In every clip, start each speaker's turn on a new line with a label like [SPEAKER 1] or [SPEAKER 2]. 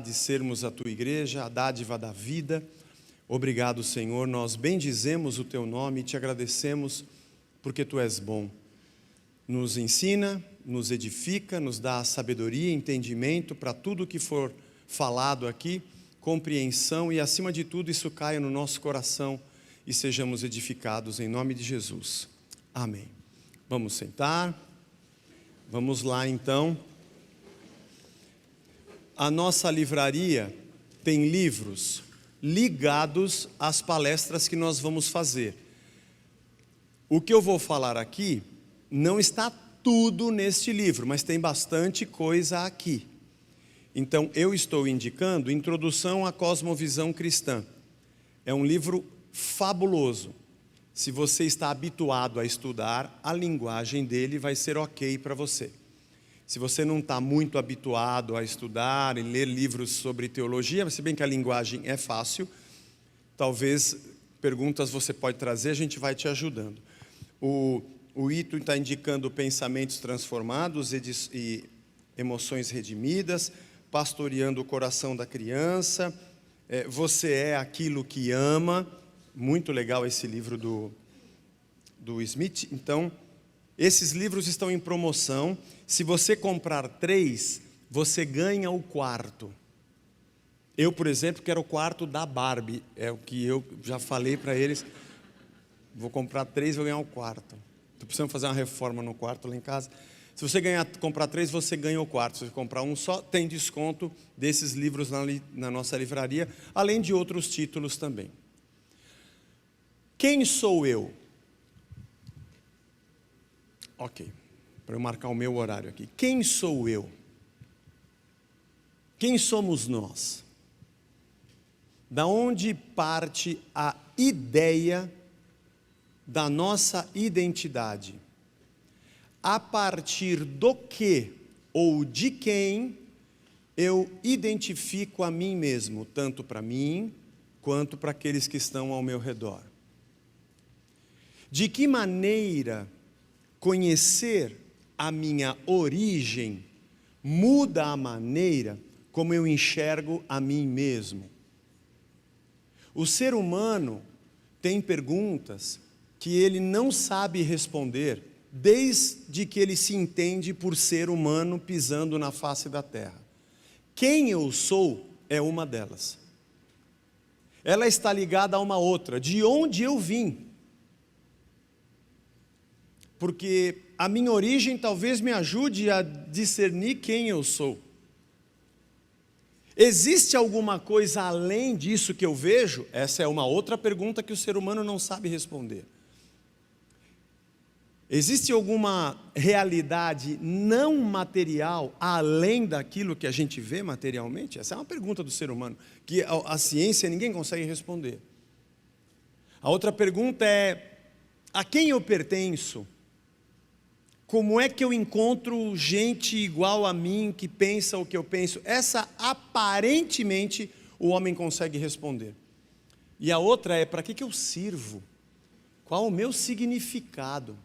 [SPEAKER 1] de sermos a Tua igreja, a dádiva da vida. Obrigado, Senhor, nós bendizemos o Teu nome e Te agradecemos porque Tu és bom. Nos ensina, nos edifica, nos dá sabedoria, entendimento para tudo que for falado aqui, compreensão e, acima de tudo, isso caia no nosso coração e sejamos edificados em nome de Jesus. Amém. Vamos sentar. Vamos lá, então. A nossa livraria tem livros ligados às palestras que nós vamos fazer. O que eu vou falar aqui não está tudo neste livro, mas tem bastante coisa aqui. Então, eu estou indicando Introdução à Cosmovisão Cristã. É um livro fabuloso. Se você está habituado a estudar, a linguagem dele vai ser ok para você. Se você não está muito habituado a estudar e ler livros sobre teologia, se bem que a linguagem é fácil, talvez perguntas você pode trazer, a gente vai te ajudando. O Ito está indicando Pensamentos Transformados e Emoções Redimidas, Pastoreando o Coração da Criança, Você é Aquilo que Ama, muito legal esse livro do Smith. Então, esses livros estão em promoção. Se você comprar 3, você ganha o 4. Eu, por exemplo, quero o 4 da Barbie. É o que eu já falei para eles. Vou comprar 3 e vou ganhar o 4. Estou precisando fazer uma reforma no quarto lá em casa. Se você comprar 3, você ganha o 4. Se você comprar um só, tem desconto desses livros na nossa livraria, além de outros títulos também. Quem sou eu? Ok, para eu marcar o meu horário aqui. Quem sou eu? Quem somos nós? Da onde parte a ideia da nossa identidade? A partir do que ou de quem eu identifico a mim mesmo, tanto para mim quanto para aqueles que estão ao meu redor? De que maneira conhecer a minha origem muda a maneira como eu enxergo a mim mesmo? O ser humano tem perguntas que ele não sabe responder desde que ele se entende por ser humano pisando na face da terra. Quem eu sou é uma delas. Ela está ligada a uma outra. De onde eu vim? Porque a minha origem talvez me ajude a discernir quem eu sou. Existe alguma coisa além disso que eu vejo? Essa é uma outra pergunta que o ser humano não sabe responder. Existe alguma realidade não material além daquilo que a gente vê materialmente? Essa é uma pergunta do ser humano, que a ciência ninguém consegue responder. A outra pergunta é: a quem eu pertenço? Como é que eu encontro gente igual a mim, que pensa o que eu penso? Essa, aparentemente, o homem consegue responder. E a outra é: para que eu sirvo? Qual o meu significado?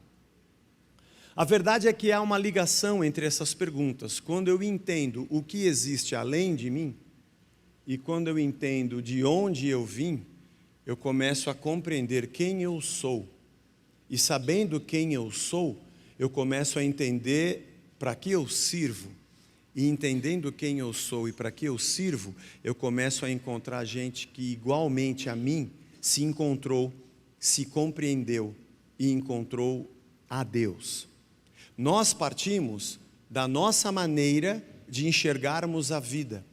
[SPEAKER 1] A verdade é que há uma ligação entre essas perguntas. Quando eu entendo o que existe além de mim, e quando eu entendo de onde eu vim, eu começo a compreender quem eu sou. E sabendo quem eu sou, eu começo a entender para que eu sirvo. E entendendo quem eu sou e para que eu sirvo, eu começo a encontrar gente que igualmente a mim se encontrou, se compreendeu e encontrou a Deus. Nós partimos da nossa maneira de enxergarmos a vida.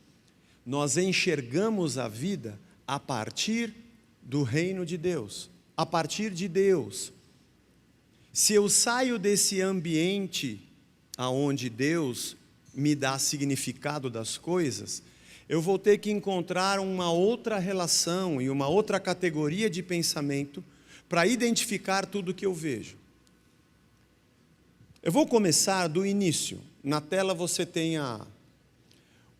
[SPEAKER 1] Nós enxergamos a vida a partir do reino de Deus, a partir de Deus. Se eu saio desse ambiente aonde Deus me dá significado das coisas, eu vou ter que encontrar uma outra relação e uma outra categoria de pensamento para identificar tudo que eu vejo. Eu vou começar do início. Na tela você tem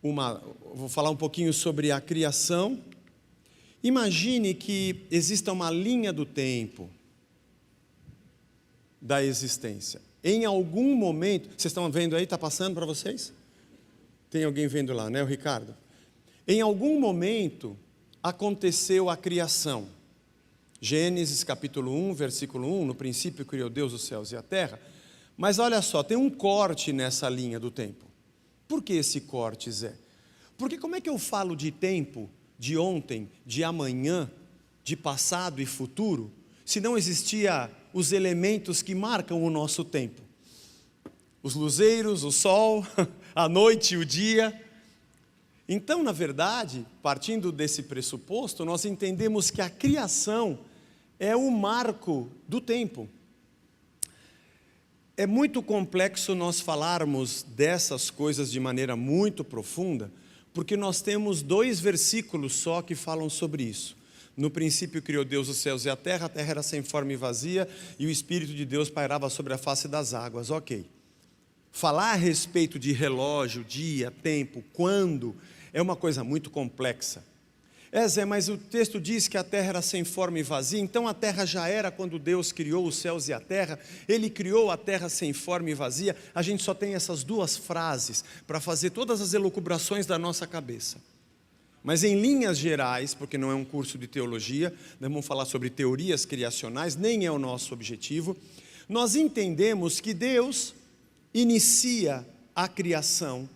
[SPEAKER 1] vou falar um pouquinho sobre a criação. Imagine que exista uma linha do tempo da existência. Em algum momento, vocês estão vendo aí, está passando para vocês? Tem alguém vendo lá, né, o Ricardo? Em algum momento aconteceu a criação. Gênesis capítulo 1, versículo 1, no princípio criou Deus os céus e a terra. Mas olha só, tem um corte nessa linha do tempo. Por que esse corte, Zé? Porque como é que eu falo de tempo, de ontem, de amanhã, de passado e futuro, se não existia os elementos que marcam o nosso tempo? Os luzeiros, o sol, a noite e o dia. Então, na verdade, partindo desse pressuposto, nós entendemos que a criação é o marco do tempo. É muito complexo nós falarmos dessas coisas de maneira muito profunda, porque nós temos 2 versículos só que falam sobre isso. No princípio criou Deus os céus e a terra era sem forma e vazia, e o Espírito de Deus pairava sobre a face das águas. Ok. Falar a respeito de relógio, dia, tempo, quando, é uma coisa muito complexa. Zé, mas o texto diz que a terra era sem forma e vazia, então a terra já era quando Deus criou os céus e a terra, Ele criou a terra sem forma e vazia. A gente só tem essas 2 frases para fazer todas as elucubrações da nossa cabeça. Mas em linhas gerais, porque não é um curso de teologia, não vamos falar sobre teorias criacionais, nem é o nosso objetivo, nós entendemos que Deus inicia a criação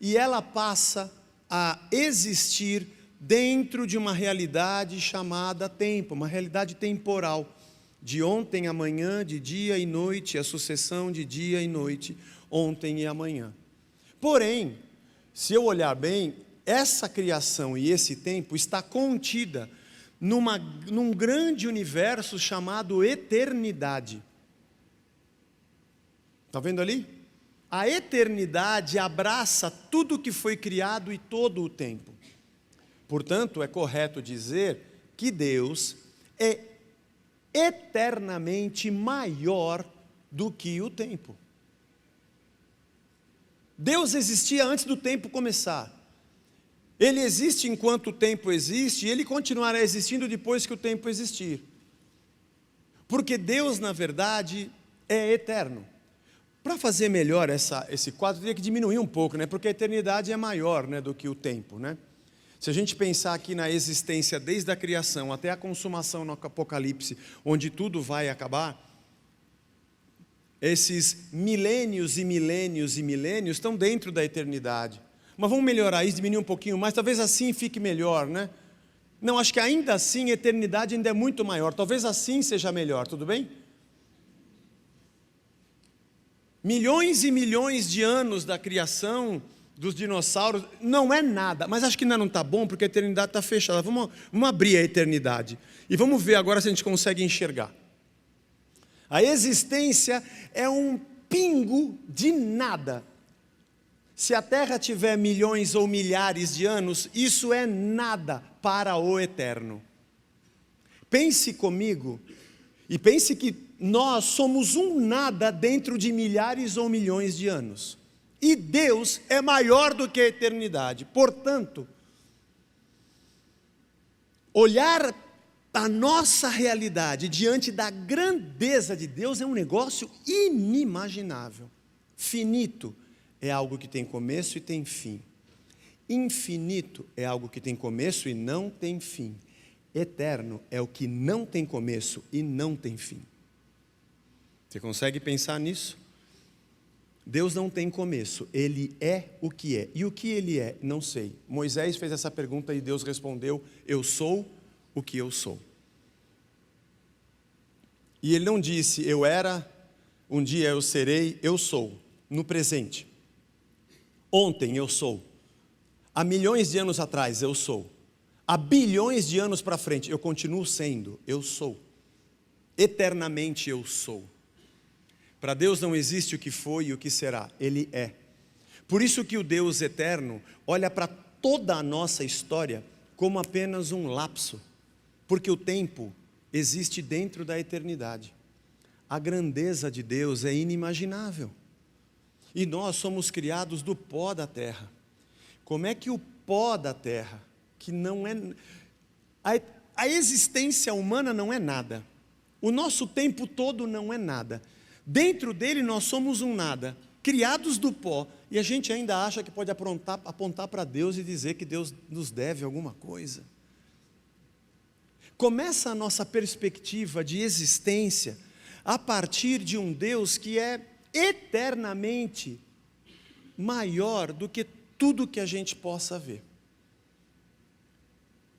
[SPEAKER 1] e ela passa a existir dentro de uma realidade chamada tempo, uma realidade temporal, de ontem a amanhã, de dia e noite, a sucessão de dia e noite, ontem e amanhã. Porém, se eu olhar bem, essa criação e esse tempo está contida num grande universo chamado eternidade. Está vendo ali? A eternidade abraça tudo que foi criado e todo o tempo. Portanto, é correto dizer que Deus é eternamente maior do que o tempo. Deus existia antes do tempo começar. Ele existe enquanto o tempo existe e Ele continuará existindo depois que o tempo existir. Porque Deus, na verdade, é eterno. Para fazer melhor esse quadro, teria que diminuir um pouco, né? Porque a eternidade é maior, né, do que o tempo, né? Se a gente pensar aqui na existência desde a criação até a consumação no Apocalipse, onde tudo vai acabar, esses milênios e milênios e milênios estão dentro da eternidade. Mas vamos melhorar isso, diminuir um pouquinho mais, talvez assim fique melhor, né? Não, acho que ainda assim a eternidade ainda é muito maior, talvez assim seja melhor, tudo bem? Milhões e milhões de anos da criação dos dinossauros não é nada, mas acho que ainda não está bom, porque a eternidade está fechada. Vamos abrir a eternidade e vamos ver agora se a gente consegue enxergar. A existência é um pingo de nada. Se a Terra tiver milhões ou milhares de anos, isso é nada para o eterno. Pense comigo e pense que nós somos um nada dentro de milhares ou milhões de anos. E Deus é maior do que a eternidade. Portanto, olhar a nossa realidade diante da grandeza de Deus é um negócio inimaginável. Finito é algo que tem começo e tem fim. Infinito é algo que tem começo e não tem fim. Eterno é o que não tem começo e não tem fim. Você consegue pensar nisso? Deus não tem começo, Ele é o que é. E o que Ele é? Não sei. Moisés fez essa pergunta e Deus respondeu: eu sou o que eu sou. E Ele não disse: eu era, um dia eu serei, eu sou, no presente. Ontem eu sou. Há milhões de anos atrás eu sou. Há bilhões de anos para frente eu continuo sendo, eu sou. Eternamente eu sou. Para Deus não existe o que foi e o que será, Ele é. Por isso que o Deus eterno olha para toda a nossa história como apenas um lapso, porque o tempo existe dentro da eternidade. A grandeza de Deus é inimaginável. E nós somos criados do pó da terra. Como é que o pó da terra, que não é... A existência humana não é nada. O nosso tempo todo não é nada. Dentro dele nós somos um nada. criados do pó, e a gente ainda acha que pode apontar para Deus e dizer que Deus nos deve alguma coisa. Começa a nossa perspectiva de existência a partir de um Deus que é eternamente maior do que tudo que a gente possa ver.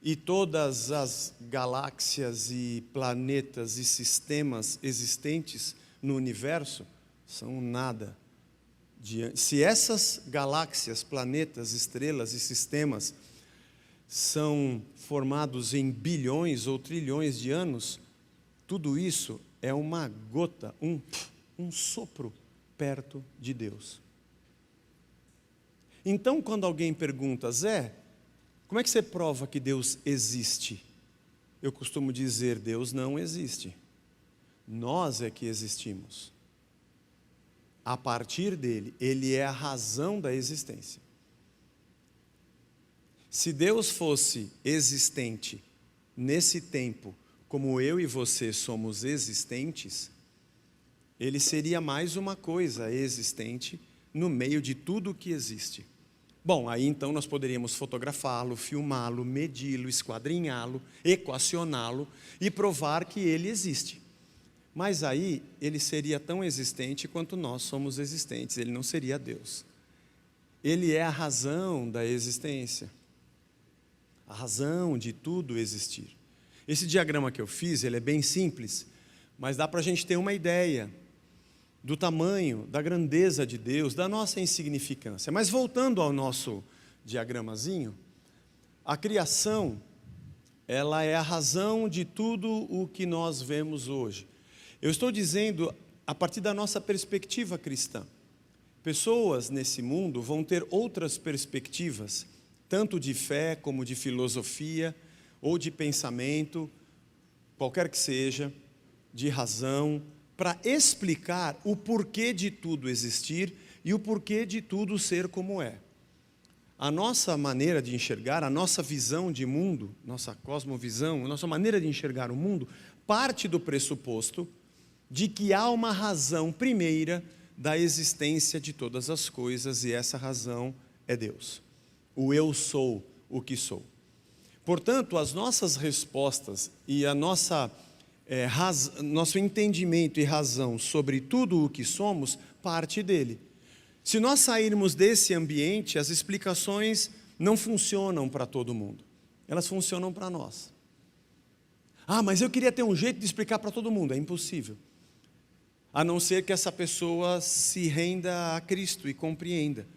[SPEAKER 1] E todas as galáxias e planetas e sistemas existentes no universo são nada. Se essas galáxias, planetas, estrelas e sistemas são formados em bilhões ou trilhões de anos, tudo isso é uma gota, um sopro perto de Deus. Então, quando alguém pergunta, Zé, como é que você prova que Deus existe? Eu costumo dizer, Deus não existe. Nós é que existimos. A partir dele, ele é a razão da existência. Se Deus fosse existente nesse tempo, como eu e você somos existentes, ele seria mais uma coisa existente no meio de tudo o que existe. Bom, aí então nós poderíamos fotografá-lo, filmá-lo, medi-lo, esquadrinhá-lo, equacioná-lo e provar que ele existe. Mas aí ele seria tão existente quanto nós somos existentes, ele não seria Deus. Ele é a razão da existência, a razão de tudo existir. Esse diagrama que eu fiz, ele é bem simples, mas dá para a gente ter uma ideia do tamanho, da grandeza de Deus, da nossa insignificância. Mas voltando ao nosso diagramazinho, a criação, ela é a razão de tudo o que nós vemos hoje. Eu estou dizendo a partir da nossa perspectiva cristã. Pessoas nesse mundo vão ter outras perspectivas, tanto de fé como de filosofia, ou de pensamento, qualquer que seja, de razão, para explicar o porquê de tudo existir e o porquê de tudo ser como é. A nossa maneira de enxergar, a nossa visão de mundo, nossa cosmovisão, a nossa maneira de enxergar o mundo, parte do pressuposto de que há uma razão primeira da existência de todas as coisas, e essa razão é Deus. O eu sou o que sou. Portanto, as nossas respostas e a nosso entendimento e razão sobre tudo o que somos, parte dele. Se nós sairmos desse ambiente, as explicações não funcionam para todo mundo. Elas funcionam para nós. Ah, mas eu queria ter um jeito de explicar para todo mundo. É impossível. A não ser que essa pessoa se renda a Cristo e compreenda.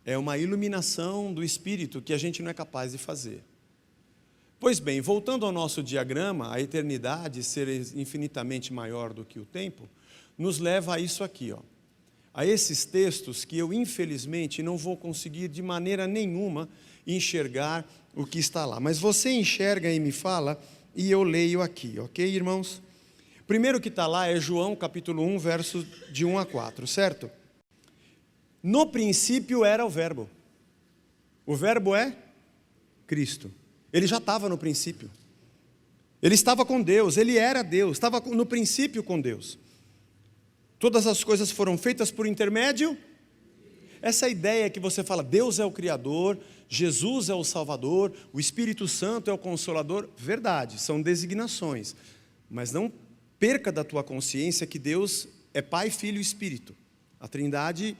[SPEAKER 1] É uma iluminação do Espírito que a gente não é capaz de fazer. Pois bem, voltando ao nosso diagrama, a eternidade ser infinitamente maior do que o tempo, nos leva a isso aqui, ó, a esses textos que eu infelizmente não vou conseguir de maneira nenhuma enxergar o que está lá. Mas você enxerga e me fala e eu leio aqui, ok, irmãos? Primeiro que está lá é João capítulo 1, versos de 1 a 4, certo? No princípio era o verbo. O verbo é Cristo. Ele já estava no princípio. Ele estava com Deus, ele era Deus, estava no princípio com Deus. Todas as coisas foram feitas por intermédio. Essa ideia que você fala, Deus é o Criador, Jesus é o Salvador, o Espírito Santo é o Consolador, verdade, são designações. Mas não perca da tua consciência que Deus é Pai, Filho e Espírito. A Trindade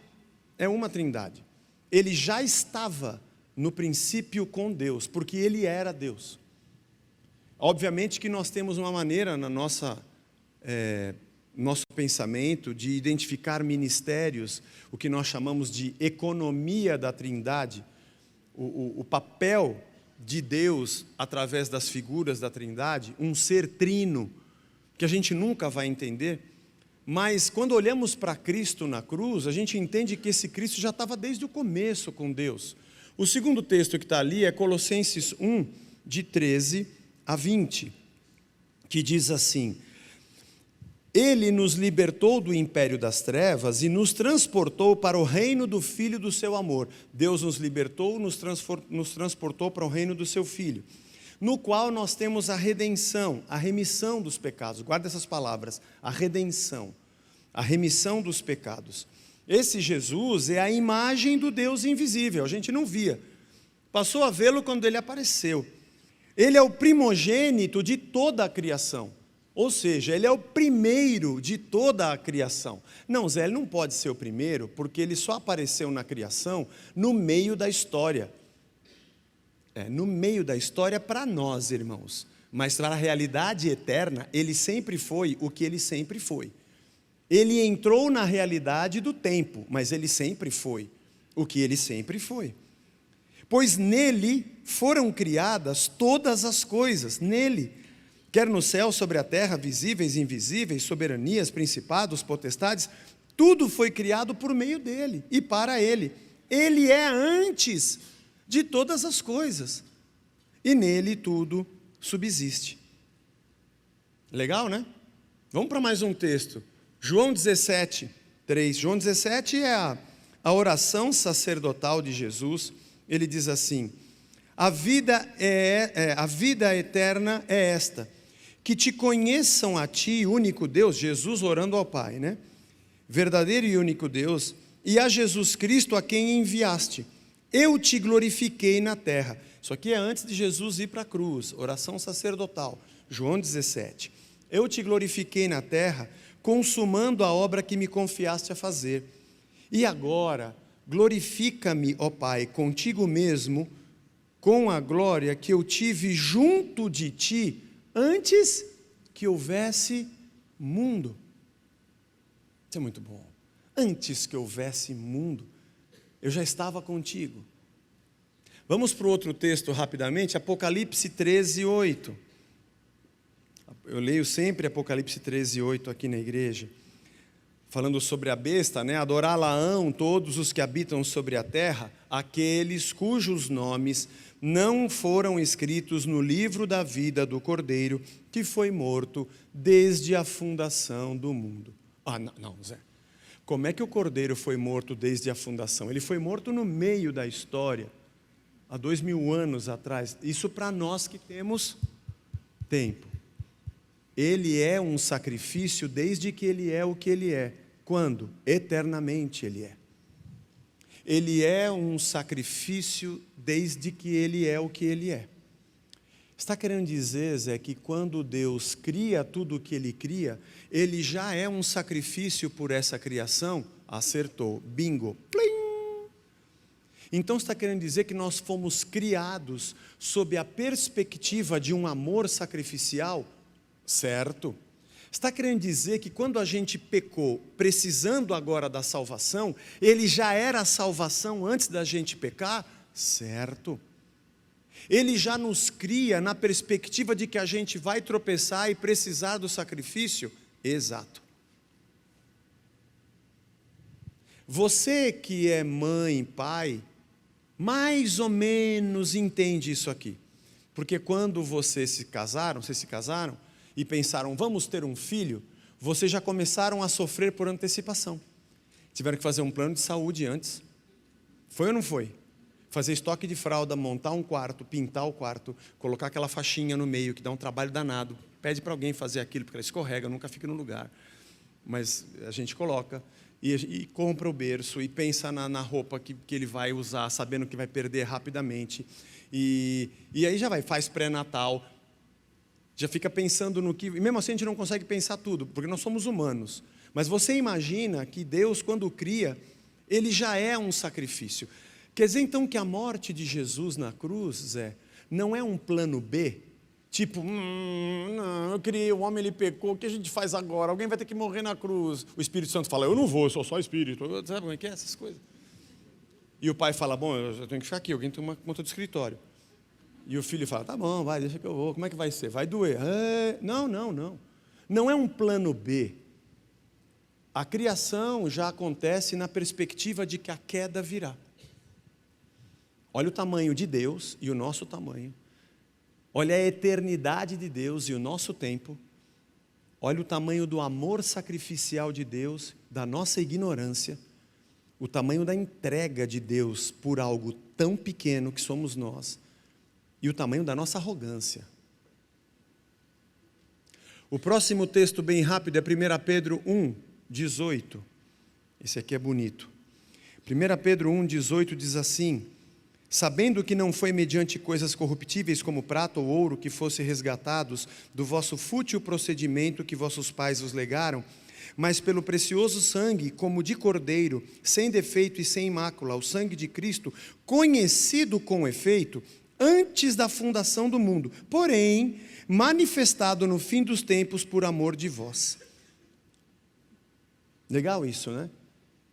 [SPEAKER 1] é uma Trindade. Ele já estava no princípio com Deus, porque Ele era Deus. Obviamente que nós temos uma maneira na nosso pensamento de identificar ministérios, o que nós chamamos de economia da Trindade, o papel de Deus através das figuras da Trindade, um ser trino, que a gente nunca vai entender, mas quando olhamos para Cristo na cruz, a gente entende que esse Cristo já estava desde o começo com Deus. O segundo texto que está ali é Colossenses 1, de 13 a 20, que diz assim: Ele nos libertou do império das trevas e nos transportou para o reino do Filho do seu amor. Deus nos libertou, nos transportou para o reino do seu Filho, no qual nós temos a redenção, a remissão dos pecados. Guarda essas palavras, a redenção. a remissão dos pecados. Esse Jesus é a imagem do Deus invisível, a gente não via. Passou a vê-lo quando ele apareceu. Ele é o primogênito de toda a criação. Ou seja, ele é o primeiro de toda a criação. Não, Zé, ele não pode ser o primeiro, porque ele só apareceu na criação no meio da história. No meio da história para nós, irmãos. Mas para a realidade eterna, ele sempre foi o que ele sempre foi. Ele entrou na realidade do tempo, mas ele sempre foi o que ele sempre foi. Pois nele foram criadas todas as coisas, nele. Quer no céu, sobre a terra, visíveis e invisíveis, soberanias, principados, potestades, tudo foi criado por meio dele e para ele. Ele é antes de todas as coisas, e nele tudo subsiste. Legal, né? Vamos para mais um texto. João 17, 3. João 17 é a oração sacerdotal de Jesus. Ele diz assim: a vida eterna é esta, que te conheçam a ti, único Deus, Jesus orando ao Pai, né? Verdadeiro e único Deus, e a Jesus Cristo a quem enviaste. Eu te glorifiquei na terra. Isso aqui é antes de Jesus ir para a cruz, oração sacerdotal, João 17. Eu te glorifiquei na terra, consumando a obra que me confiaste a fazer. E agora, glorifica-me, ó Pai, contigo mesmo, com a glória que eu tive junto de ti, antes que houvesse mundo. Isso é muito bom. Antes que houvesse mundo, eu já estava contigo. Vamos para o outro texto rapidamente, Apocalipse 13, 8. Eu leio sempre Apocalipse 13, 8 aqui na igreja, falando sobre a besta, né? Adorá-la-ão todos os que habitam sobre a terra, aqueles cujos nomes não foram escritos no livro da vida do Cordeiro, que foi morto desde a fundação do mundo. Não, Zé. Como é que o Cordeiro foi morto desde a fundação? Ele foi morto no meio da história, há 2000 anos atrás. Isso para nós que temos tempo. Ele é um sacrifício desde que ele é o que ele é. Quando? Eternamente ele é. Ele é um sacrifício desde que ele é o que ele é. Está querendo dizer, Zé, que quando Deus cria tudo o que ele cria, ele já é um sacrifício por essa criação? Acertou. Bingo. Plim! Então está querendo dizer que nós fomos criados sob a perspectiva de um amor sacrificial? Certo. Está querendo dizer que quando a gente pecou, precisando agora da salvação, ele já era a salvação antes da gente pecar? Certo. Ele já nos cria na perspectiva de que a gente vai tropeçar e precisar do sacrifício? Exato. Você que é mãe, pai, mais ou menos entende isso aqui. Porque quando vocês se casaram e pensaram, vamos ter um filho, vocês já começaram a sofrer por antecipação. Tiveram que fazer um plano de saúde antes. Foi ou não foi? Fazer estoque de fralda, montar um quarto, pintar o quarto, colocar aquela faixinha no meio, que dá um trabalho danado. Pede para alguém fazer aquilo, porque ela escorrega, nunca fica no lugar. Mas a gente coloca e compra o berço e pensa na roupa que ele vai usar, sabendo que vai perder rapidamente. E aí já vai, faz pré-natal, já fica pensando no que... E mesmo assim a gente não consegue pensar tudo, porque nós somos humanos. Mas você imagina que Deus, quando cria, ele já é um sacrifício. Quer dizer então que a morte de Jesus na cruz, Zé, não é um plano B? Tipo, não, eu criei, o homem ele pecou, o que a gente faz agora? Alguém vai ter que morrer na cruz. O Espírito Santo fala, eu não vou, eu sou só Espírito. Sabe como é que é essas coisas? E o pai fala, bom, eu tenho que ficar aqui, alguém tem uma conta do escritório. E o filho fala, tá bom, vai, deixa que eu vou. Como é que vai ser? Vai doer. Não. Não é um plano B. A criação já acontece na perspectiva de que a queda virá. Olha o tamanho de Deus e o nosso tamanho. Olha a eternidade de Deus e o nosso tempo. Olha o tamanho do amor sacrificial de Deus, da nossa ignorância. O tamanho da entrega de Deus por algo tão pequeno que somos nós. E o tamanho da nossa arrogância. O próximo texto bem rápido é 1 Pedro 1, 18. Esse aqui é bonito. 1 Pedro 1, 18 diz assim: sabendo que não foi mediante coisas corruptíveis como prata ou ouro que fossem resgatados do vosso fútil procedimento que vossos pais vos legaram, mas pelo precioso sangue, como de cordeiro, sem defeito e sem mácula, o sangue de Cristo, conhecido com efeito antes da fundação do mundo, porém manifestado no fim dos tempos por amor de vós. Legal isso, né?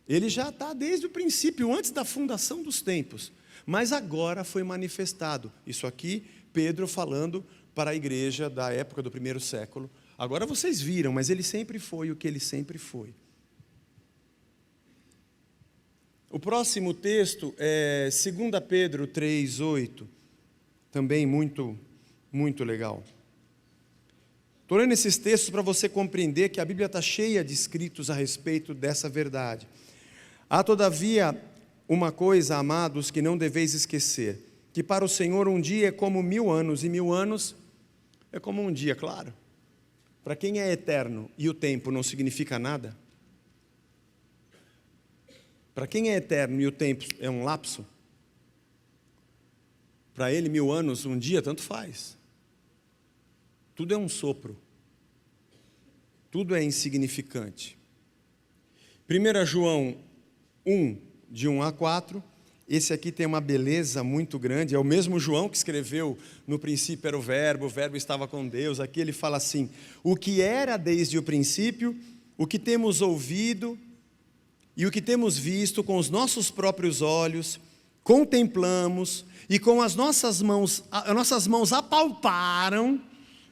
[SPEAKER 1] Ele já está desde o princípio, antes da fundação dos tempos, mas agora foi manifestado. Isso aqui, Pedro falando para a igreja da época do primeiro século. Agora vocês viram, mas ele sempre foi o que ele sempre foi. O próximo texto é 2 Pedro 3, 8, também muito legal. Estou lendo esses textos para você compreender que a Bíblia está cheia de escritos a respeito dessa verdade. Há todavia uma coisa, amados, que não deveis esquecer, que para o Senhor um dia é como 1000 anos, e 1000 anos é como um dia, claro. Para quem é eterno e o tempo não significa nada, para quem é eterno e o tempo é um lapso, para ele 1000 anos, um dia, tanto faz. Tudo é um sopro. Tudo é insignificante. 1 João 1, de 1 a 4, esse aqui tem uma beleza muito grande, é o mesmo João que escreveu, no princípio era o verbo estava com Deus. Aqui ele fala assim: o que era desde o princípio, o que temos ouvido e o que temos visto com os nossos próprios olhos, contemplamos e com as nossas mãos apalparam,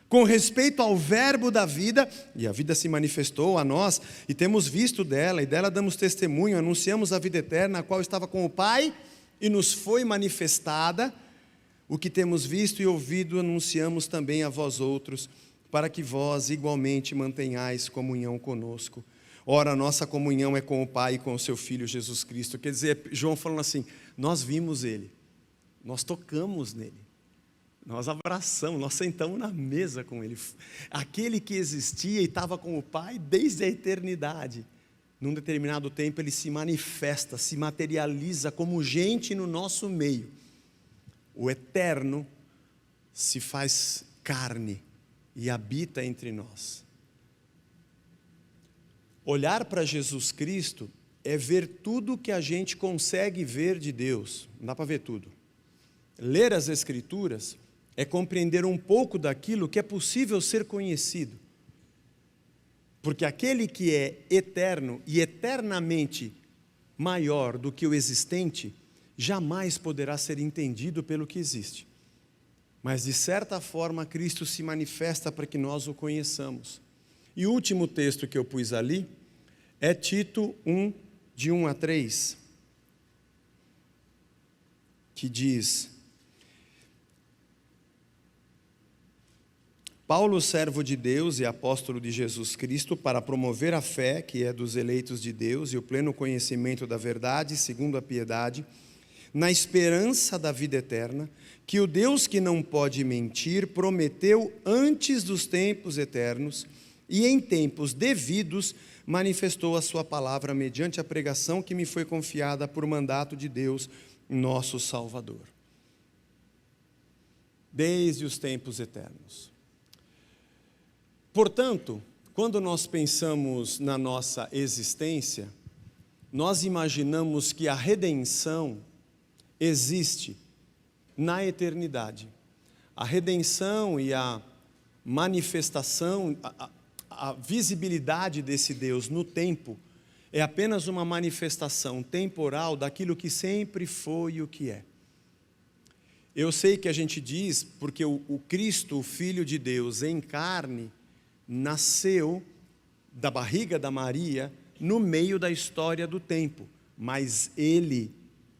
[SPEAKER 1] com respeito ao verbo da vida, e a vida se manifestou a nós, e temos visto dela, e dela damos testemunho, anunciamos a vida eterna, a qual estava com o Pai, e nos foi manifestada. O que temos visto e ouvido, anunciamos também a vós outros, para que vós igualmente mantenhais comunhão conosco. Ora, a nossa comunhão é com o Pai e com o seu Filho Jesus Cristo. Quer dizer, João falando assim, nós vimos Ele, nós tocamos nele, nós abraçamos, nós sentamos na mesa com Ele. Aquele que existia e estava com o Pai desde a eternidade, num determinado tempo Ele se manifesta, se materializa como gente no nosso meio. O eterno se faz carne e habita entre nós. Olhar para Jesus Cristo é ver tudo que a gente consegue ver de Deus. Não dá para ver tudo. Ler as Escrituras é compreender um pouco daquilo que é possível ser conhecido. Porque aquele que é eterno e eternamente maior do que o existente, jamais poderá ser entendido pelo que existe. Mas de certa forma Cristo se manifesta para que nós o conheçamos. E o último texto que eu pus ali é Tito 1, de 1 a 3, que diz: Paulo, servo de Deus e apóstolo de Jesus Cristo, para promover a fé que é dos eleitos de Deus e o pleno conhecimento da verdade, segundo a piedade, na esperança da vida eterna, que o Deus que não pode mentir prometeu antes dos tempos eternos e em tempos devidos manifestou a sua palavra mediante a pregação que me foi confiada por mandato de Deus, nosso Salvador. Desde os tempos eternos. Portanto, quando nós pensamos na nossa existência, nós imaginamos que a redenção existe na eternidade. A redenção e a manifestação, a visibilidade desse Deus no tempo, é apenas uma manifestação temporal daquilo que sempre foi e o que é. Eu sei que a gente diz, porque o Cristo, o Filho de Deus em carne, nasceu da barriga da Maria no meio da história do tempo, mas Ele,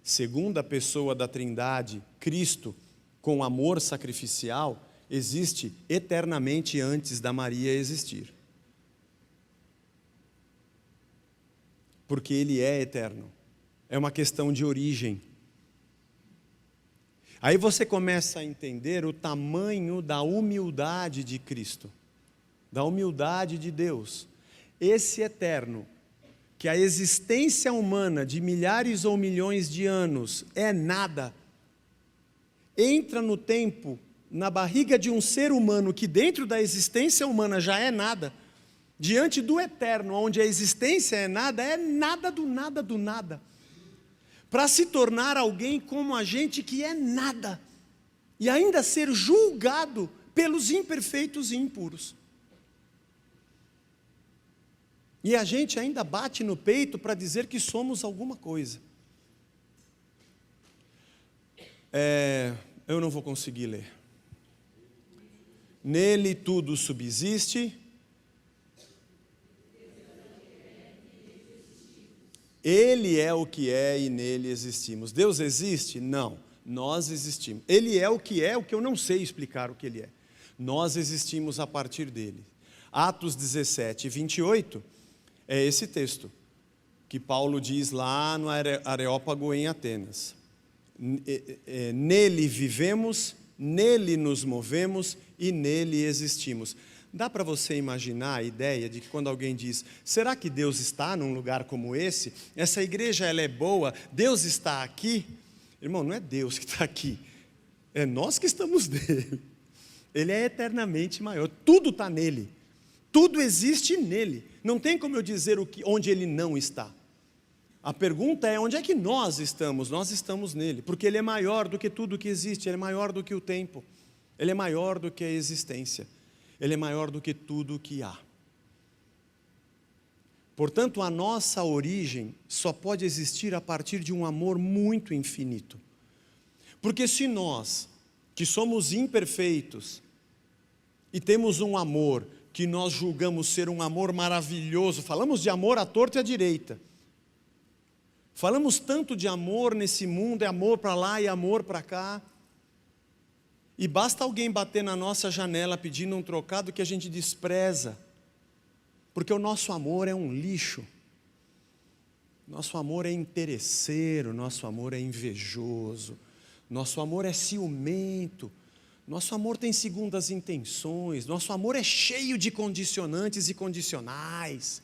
[SPEAKER 1] segunda pessoa da Trindade, Cristo, com amor sacrificial, existe eternamente antes da Maria existir. Porque Ele é eterno. É uma questão de origem. Aí você começa a entender o tamanho da humildade de Cristo, da humildade de Deus. Esse eterno que a existência humana de milhares ou milhões de anos é nada, entra no tempo, na barriga de um ser humano que dentro da existência humana já é nada, diante do eterno, onde a existência é nada do nada do nada, para se tornar alguém como a gente que é nada, e ainda ser julgado pelos imperfeitos e impuros. E a gente ainda bate no peito para dizer que somos alguma coisa. Eu não vou conseguir ler. Nele tudo subsiste. Ele é o que é e nele existimos. Deus existe? Não, nós existimos. Ele é o que eu não sei explicar o que ele é. Nós existimos a partir dele. Atos 17, 28, é esse texto que Paulo diz lá no Areópago em Atenas. Nele vivemos, nele nos movemos e nele existimos. Dá para você imaginar a ideia de que quando alguém diz, será que Deus está num lugar como esse? Essa igreja ela é boa, Deus está aqui? Irmão, não é Deus que está aqui, é nós que estamos nele. Ele é eternamente maior, tudo está nele, tudo existe nele. Não tem como eu dizer onde ele não está. A pergunta é, onde é que nós estamos? Nós estamos nele, porque ele é maior do que tudo que existe, ele é maior do que o tempo, ele é maior do que a existência. Ele é maior do que tudo o que há. Portanto, a nossa origem só pode existir a partir de um amor muito infinito. Porque se nós, que somos imperfeitos, e temos um amor que nós julgamos ser um amor maravilhoso, falamos de amor à torta e à direita, falamos tanto de amor nesse mundo, é amor para lá e amor para cá, e basta alguém bater na nossa janela pedindo um trocado que a gente despreza, porque o nosso amor é um lixo, nosso amor é interesseiro, nosso amor é invejoso, nosso amor é ciumento, nosso amor tem segundas intenções, nosso amor é cheio de condicionantes e condicionais,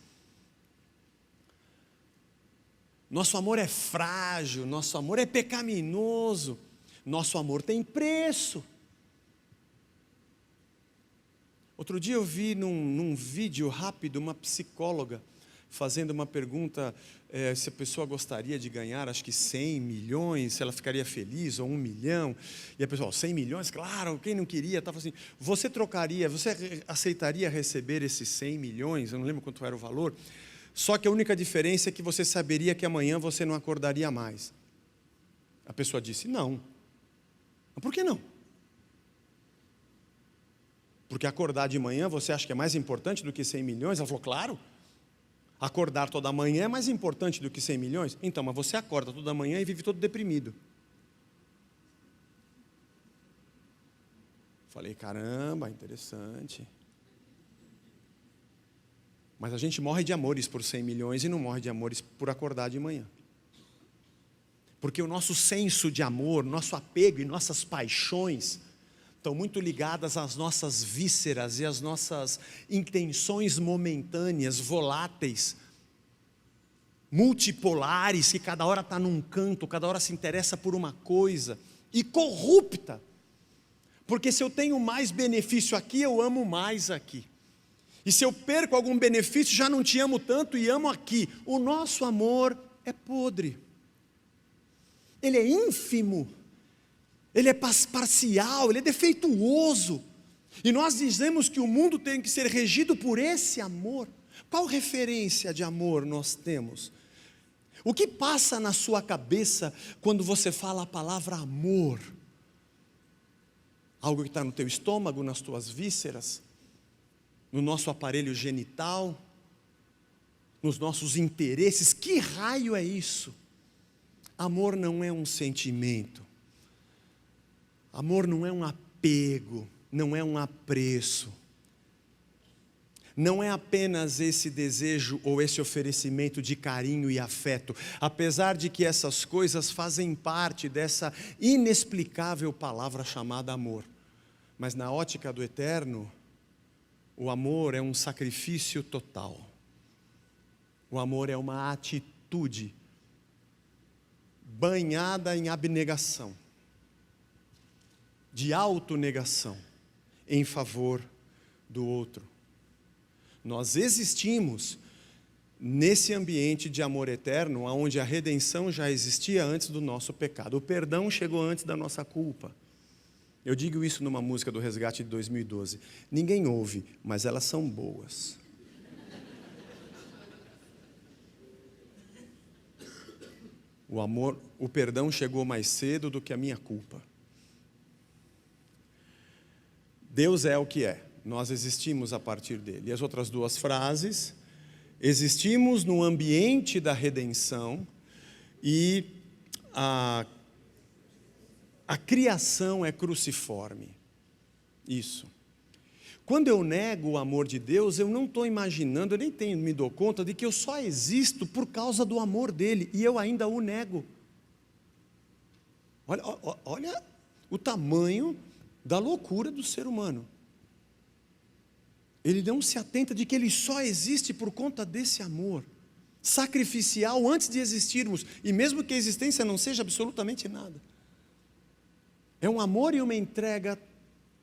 [SPEAKER 1] nosso amor é frágil, nosso amor é pecaminoso, nosso amor tem preço. Outro dia eu vi num vídeo rápido uma psicóloga fazendo uma pergunta se a pessoa gostaria de ganhar, acho que 100 milhões, se ela ficaria feliz, ou 1 milhão, e a pessoa, 100 milhões, claro, quem não queria, estava assim, você aceitaria receber esses 100 milhões, eu não lembro quanto era o valor, só que a única diferença é que você saberia que amanhã você não acordaria mais. A pessoa disse, não. Mas por que não? Porque acordar de manhã você acha que é mais importante do que 100 milhões? Ela falou, claro. Acordar toda manhã é mais importante do que 100 milhões? Então, mas você acorda toda manhã e vive todo deprimido. Falei, caramba, interessante. Mas a gente morre de amores por 100 milhões e não morre de amores por acordar de manhã. Porque o nosso senso de amor, nosso apego e nossas paixões estão muito ligadas às nossas vísceras e às nossas intenções momentâneas, voláteis, multipolares, que cada hora está num canto, cada hora se interessa por uma coisa, e corrupta, porque se eu tenho mais benefício aqui, eu amo mais aqui, e se eu perco algum benefício, já não te amo tanto e amo aqui. O nosso amor é podre, ele é ínfimo, ele é parcial, ele é defeituoso, e nós dizemos que o mundo tem que ser regido por esse amor. Qual referência de amor nós temos? O que passa na sua cabeça quando você fala a palavra amor? Algo que está no teu estômago, nas tuas vísceras, no nosso aparelho genital, nos nossos interesses? Que raio é isso? Amor não é um sentimento. Amor não é um apego, não é um apreço. Não é apenas esse desejo ou esse oferecimento de carinho e afeto, apesar de que essas coisas fazem parte dessa inexplicável palavra chamada amor. Mas na ótica do eterno, o amor é um sacrifício total. O amor é uma atitude banhada em abnegação, de autonegação, em favor do outro. Nós existimos nesse ambiente de amor eterno, onde a redenção já existia antes do nosso pecado. O perdão chegou antes da nossa culpa. Eu digo isso numa música do Resgate de 2012. Ninguém ouve, mas elas são boas. O perdão chegou mais cedo do que a minha culpa. Deus é o que é, nós existimos a partir dele. E as outras duas frases: existimos no ambiente da redenção e a criação é cruciforme. Isso. Quando eu nego o amor de Deus, eu não estou imaginando, eu nem me dou conta de que eu só existo por causa do amor dele, e eu ainda o nego. Olha o tamanho da loucura do ser humano. Ele não se atenta de que ele só existe por conta desse amor sacrificial antes de existirmos, e mesmo que a existência não seja absolutamente nada. É um amor e uma entrega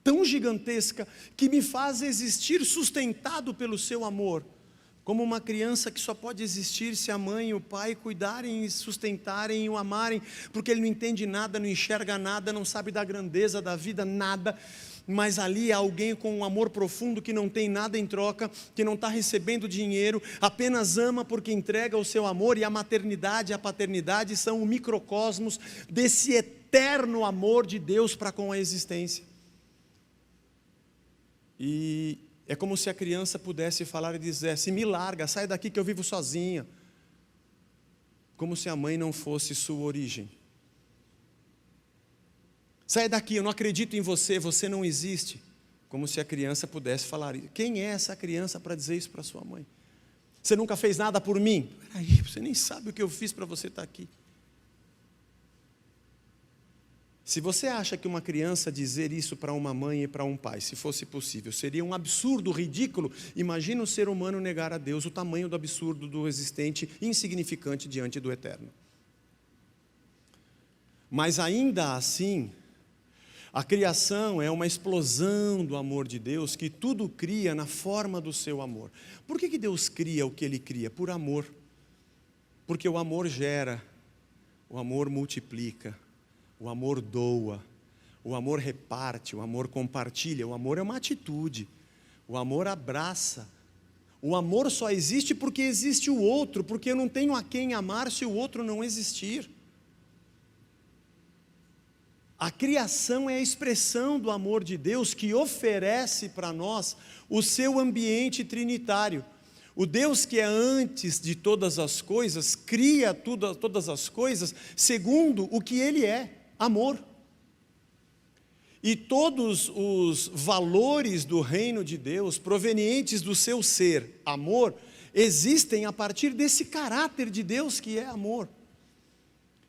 [SPEAKER 1] tão gigantesca que me faz existir sustentado pelo seu amor, como uma criança que só pode existir se a mãe e o pai cuidarem e sustentarem e o amarem, porque ele não entende nada, não enxerga nada, não sabe da grandeza da vida, nada, mas ali há alguém com um amor profundo que não tem nada em troca, que não está recebendo dinheiro, apenas ama porque entrega o seu amor, e a maternidade e a paternidade são o microcosmos desse eterno amor de Deus para com a existência. E é como se a criança pudesse falar e dissesse: me larga, sai daqui que eu vivo sozinha. Como se a mãe não fosse sua origem. Sai daqui, eu não acredito em você, você não existe. Como se a criança pudesse falar: quem é essa criança para dizer isso para sua mãe? Você nunca fez nada por mim? Peraí, você nem sabe o que eu fiz para você estar aqui. Se você acha que uma criança dizer isso para uma mãe e para um pai, se fosse possível, seria um absurdo, ridículo, imagina o ser humano negar a Deus o tamanho do absurdo do existente, insignificante diante do eterno. Mas ainda assim, a criação é uma explosão do amor de Deus, que tudo cria na forma do seu amor. Por que Deus cria o que Ele cria? Por amor. Porque o amor gera, o amor multiplica, o amor doa, o amor reparte, o amor compartilha. O amor é uma atitude, o amor abraça. O amor só existe porque existe o outro, porque eu não tenho a quem amar se o outro não existir. A criação é a expressão do amor de Deus, que oferece para nós o seu ambiente trinitário. O Deus que é antes de todas as coisas, cria todas as coisas segundo o que Ele é: amor. E todos os valores do reino de Deus, provenientes do seu ser, amor, existem a partir desse caráter de Deus que é amor.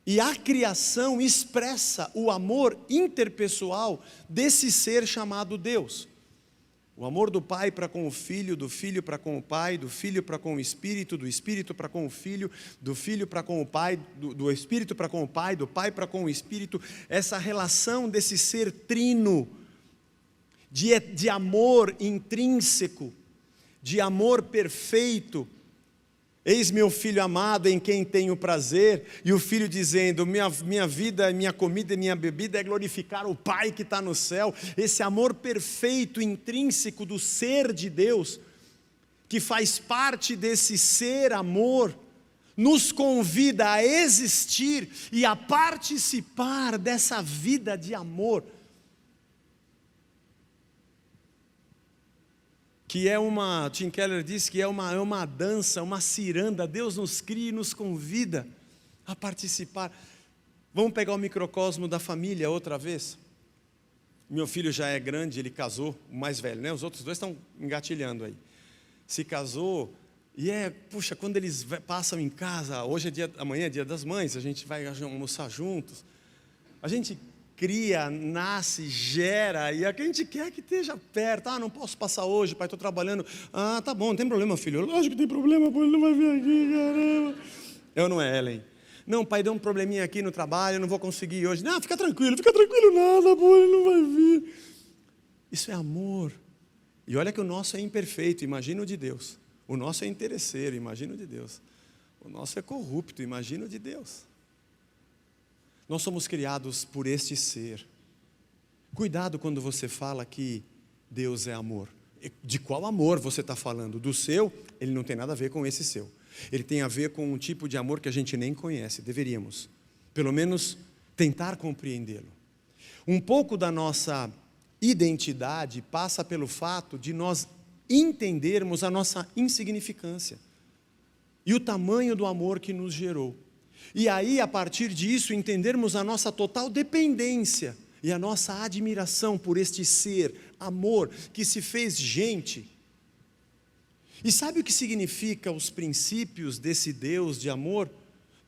[SPEAKER 1] E a criação expressa o amor interpessoal desse ser chamado Deus. O amor do Pai para com o Filho, do Filho para com o Pai, do Filho para com o Espírito, do Espírito para com o Filho, do Filho para com o Pai, do Espírito para com o Pai, do Pai para com o Espírito. Essa relação desse ser trino, de amor intrínseco, de amor perfeito. Eis meu filho amado em quem tenho prazer, e o filho dizendo: minha vida, minha comida e minha bebida é glorificar o Pai que está no céu. Esse amor perfeito, intrínseco do ser de Deus, que faz parte desse ser amor, nos convida a existir e a participar dessa vida de amor, que é Tim Keller diz que é uma dança, uma ciranda. Deus nos cria e nos convida a participar. Vamos pegar o microcosmo da família outra vez. Meu filho já é grande, ele casou, o mais velho, né? Os outros dois estão engatilhando aí. Se casou, e puxa, quando eles passam em casa, amanhã é dia das mães, a gente vai almoçar juntos. A gente cria, nasce, gera, e a gente quer que esteja perto. Não posso passar hoje, pai, estou trabalhando. Tá bom, não tem problema, filho. Lógico que tem problema, pô, ele não vai vir aqui, caramba. É ou não é, Ellen? Não, pai, deu um probleminha aqui no trabalho, eu não vou conseguir hoje. Não, fica tranquilo nada, pô, ele não vai vir. Isso é amor. E olha que o nosso é imperfeito, imagina o de Deus. O nosso é interesseiro, imagina o de Deus. O nosso é corrupto, imagina o de Deus. Nós somos criados por este ser. Cuidado quando você fala que Deus é amor. De qual amor você está falando? Do seu? Ele não tem nada a ver com esse seu. Ele tem a ver com um tipo de amor que a gente nem conhece. Deveríamos, pelo menos, tentar compreendê-lo. Um pouco da nossa identidade passa pelo fato de nós entendermos a nossa insignificância e o tamanho do amor que nos gerou. E aí, a partir disso, entendermos a nossa total dependência e a nossa admiração por este ser, amor, que se fez gente. E sabe o que significa os princípios desse Deus de amor?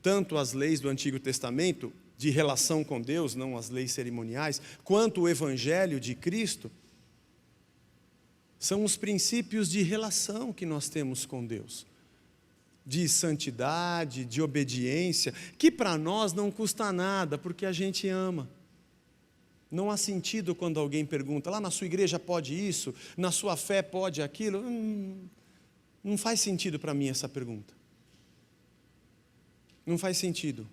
[SPEAKER 1] Tanto as leis do Antigo Testamento, de relação com Deus, não as leis cerimoniais, quanto o Evangelho de Cristo, são os princípios de relação que nós temos com Deus. De santidade, de obediência, que para nós não custa nada, porque a gente ama. Não há sentido quando alguém pergunta, lá na sua igreja pode isso, na sua fé pode aquilo. Não faz sentido para mim essa pergunta. Não faz sentido.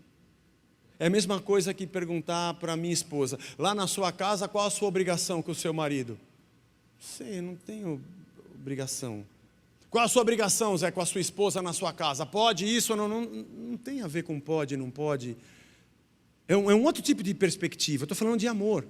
[SPEAKER 1] É a mesma coisa que perguntar para minha esposa, lá na sua casa qual a sua obrigação com o seu marido? Sei, não tenho obrigação. Qual a sua obrigação, Zé, com a sua esposa na sua casa? Pode isso ou não? Não tem a ver com pode, não pode. É um outro tipo de perspectiva. Estou falando de amor.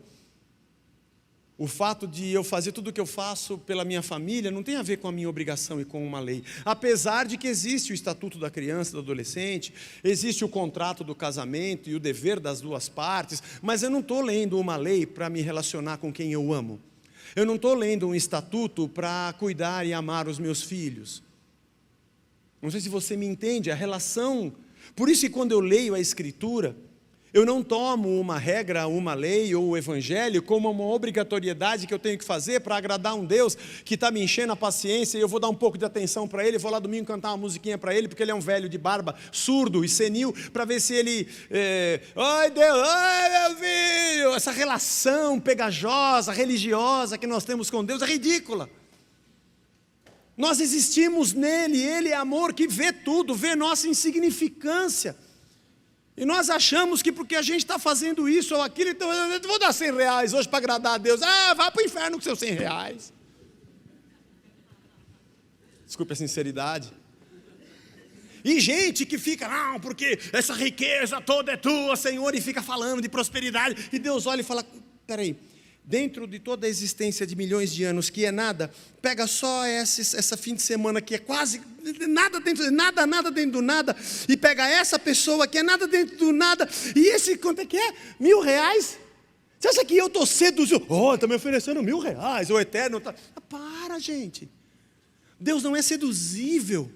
[SPEAKER 1] O fato de eu fazer tudo o que eu faço pela minha família não tem a ver com a minha obrigação e com uma lei. Apesar de que existe o estatuto da criança e do adolescente, existe o contrato do casamento e o dever das duas partes, mas eu não estou lendo uma lei para me relacionar com quem eu amo. Eu não estou lendo um estatuto para cuidar e amar os meus filhos. Não sei se você me entende, a relação. Por isso que quando eu leio a Escritura, eu não tomo uma regra, uma lei ou o Evangelho como uma obrigatoriedade que eu tenho que fazer para agradar um Deus que está me enchendo a paciência e eu vou dar um pouco de atenção para Ele, vou lá domingo cantar uma musiquinha para Ele, porque Ele é um velho de barba, surdo e senil, para ver se Ele... Oi Deus, oi meu filho! Essa relação pegajosa, religiosa que nós temos com Deus é ridícula. Nós existimos nele, Ele é amor que vê tudo, vê nossa insignificância. E nós achamos que porque a gente está fazendo isso ou aquilo, então eu vou dar 100 reais hoje para agradar a Deus. Vá para o inferno com seus 100 reais. Desculpe a sinceridade. E gente que fica, não, porque essa riqueza toda é tua, Senhor, e fica falando de prosperidade. E Deus olha e fala, peraí, dentro de toda a existência de milhões de anos, que é nada, pega só essa fim de semana que é quase nada dentro do nada, e pega essa pessoa que é nada dentro do nada, e esse, quanto é que é? R$1.000? Você acha que eu estou seduzindo? Está me oferecendo R$1.000, o eterno está... Para, gente. Deus não é seduzível.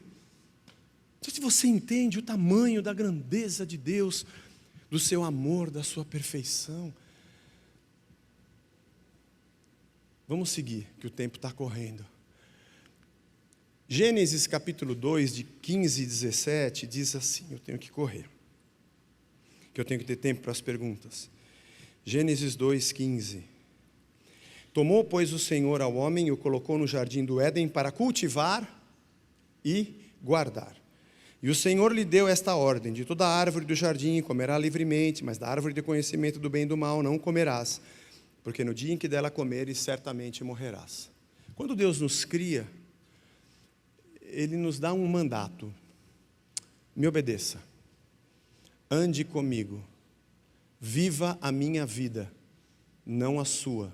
[SPEAKER 1] Não sei se você entende o tamanho da grandeza de Deus, do seu amor, da sua perfeição. Vamos seguir, que o tempo está correndo. Gênesis capítulo 2, de 15 e 17, diz assim, eu tenho que correr, que eu tenho que ter tempo para as perguntas. Gênesis 2, 15. Tomou, pois, o Senhor ao homem e o colocou no jardim do Éden para cultivar e guardar. E o Senhor lhe deu esta ordem, de toda árvore do jardim comerá livremente, mas da árvore do conhecimento do bem e do mal não comerás, porque no dia em que dela comeres, certamente morrerás. Quando Deus nos cria, Ele nos dá um mandato. Me obedeça. Ande comigo. Viva a minha vida, não a sua.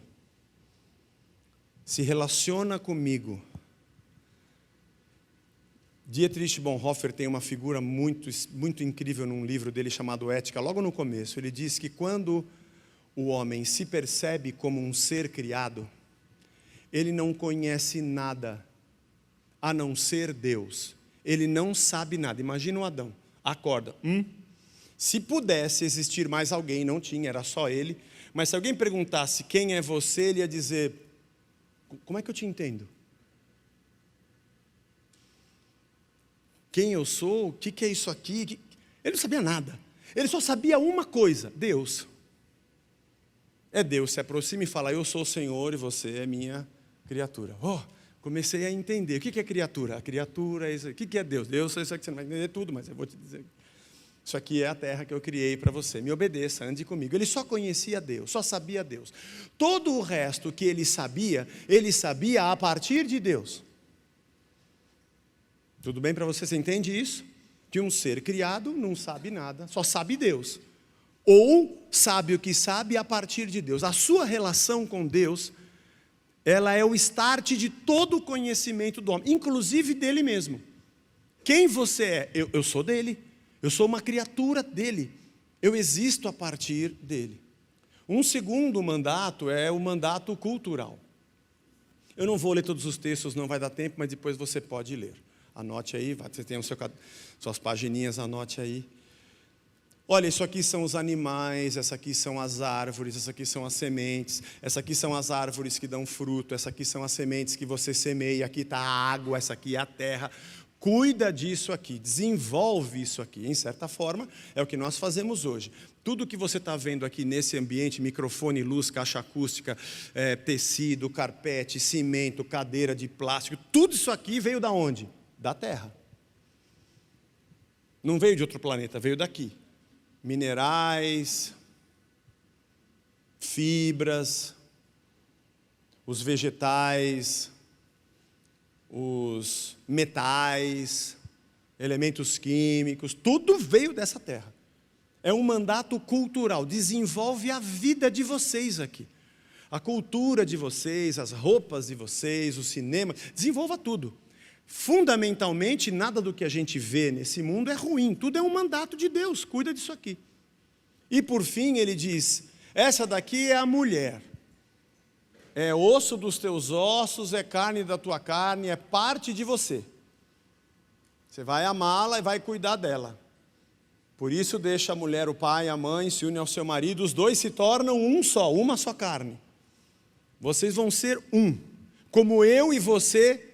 [SPEAKER 1] Se relaciona comigo. Dietrich Bonhoeffer tem uma figura muito incrível num livro dele chamado Ética. Logo no começo, ele diz que quando o homem se percebe como um ser criado, ele não conhece nada a não ser Deus. Ele não sabe nada. Imagina o Adão, acorda. Se pudesse existir mais alguém, não tinha, era só ele. Mas se alguém perguntasse quem é você, ele ia dizer, como é que eu te entendo? Quem eu sou? O que é isso aqui? Ele não sabia nada. Ele só sabia uma coisa, Deus. É Deus, se aproxima e fala, eu sou o Senhor e você é minha criatura. Comecei a entender. O que é criatura? A criatura é isso. O que é Deus? Deus é isso aqui, você não vai entender tudo, mas eu vou te dizer. Isso aqui é a terra que eu criei para você. Me obedeça, ande comigo. Ele só conhecia Deus, só sabia Deus. Todo o resto que ele sabia a partir de Deus. Tudo bem para você? Você entende isso? Que um ser criado não sabe nada, só sabe Deus. Ou sabe o que sabe a partir de Deus. A sua relação com Deus, ela é o start de todo o conhecimento do homem, inclusive dele mesmo. Quem você é? Eu sou dele. Eu sou uma criatura dele. Eu existo a partir dele. Um segundo mandato é o mandato cultural. Eu não vou ler todos os textos, não vai dar tempo, mas depois você pode ler. Anote aí, você tem suas pagininhas, anote aí. Olha, isso aqui são os animais, essa aqui são as árvores, essa aqui são as sementes, essa aqui são as árvores que dão fruto, essa aqui são as sementes que você semeia, aqui está a água, essa aqui é a terra. Cuida disso aqui, desenvolve isso aqui. Em certa forma, é o que nós fazemos hoje. Tudo que você está vendo aqui nesse ambiente, microfone, luz, caixa acústica, tecido, carpete, cimento, cadeira de plástico, tudo isso aqui veio da onde? Da terra. Não veio de outro planeta, veio daqui. Minerais, fibras, os vegetais, os metais, elementos químicos, tudo veio dessa terra. É um mandato cultural, desenvolve a vida de vocês aqui. A cultura de vocês, as roupas de vocês, o cinema, desenvolva tudo. Fundamentalmente, nada do que a gente vê nesse mundo é ruim, tudo é um mandato de Deus, cuida disso aqui. E por fim ele diz, essa daqui é a mulher, é osso dos teus ossos, é carne da tua carne, é parte de você. Você vai amá-la e vai cuidar dela. Por isso deixa a mulher o pai, a mãe, se une ao seu marido, os dois se tornam um só, uma só carne. Vocês vão ser um, como eu e você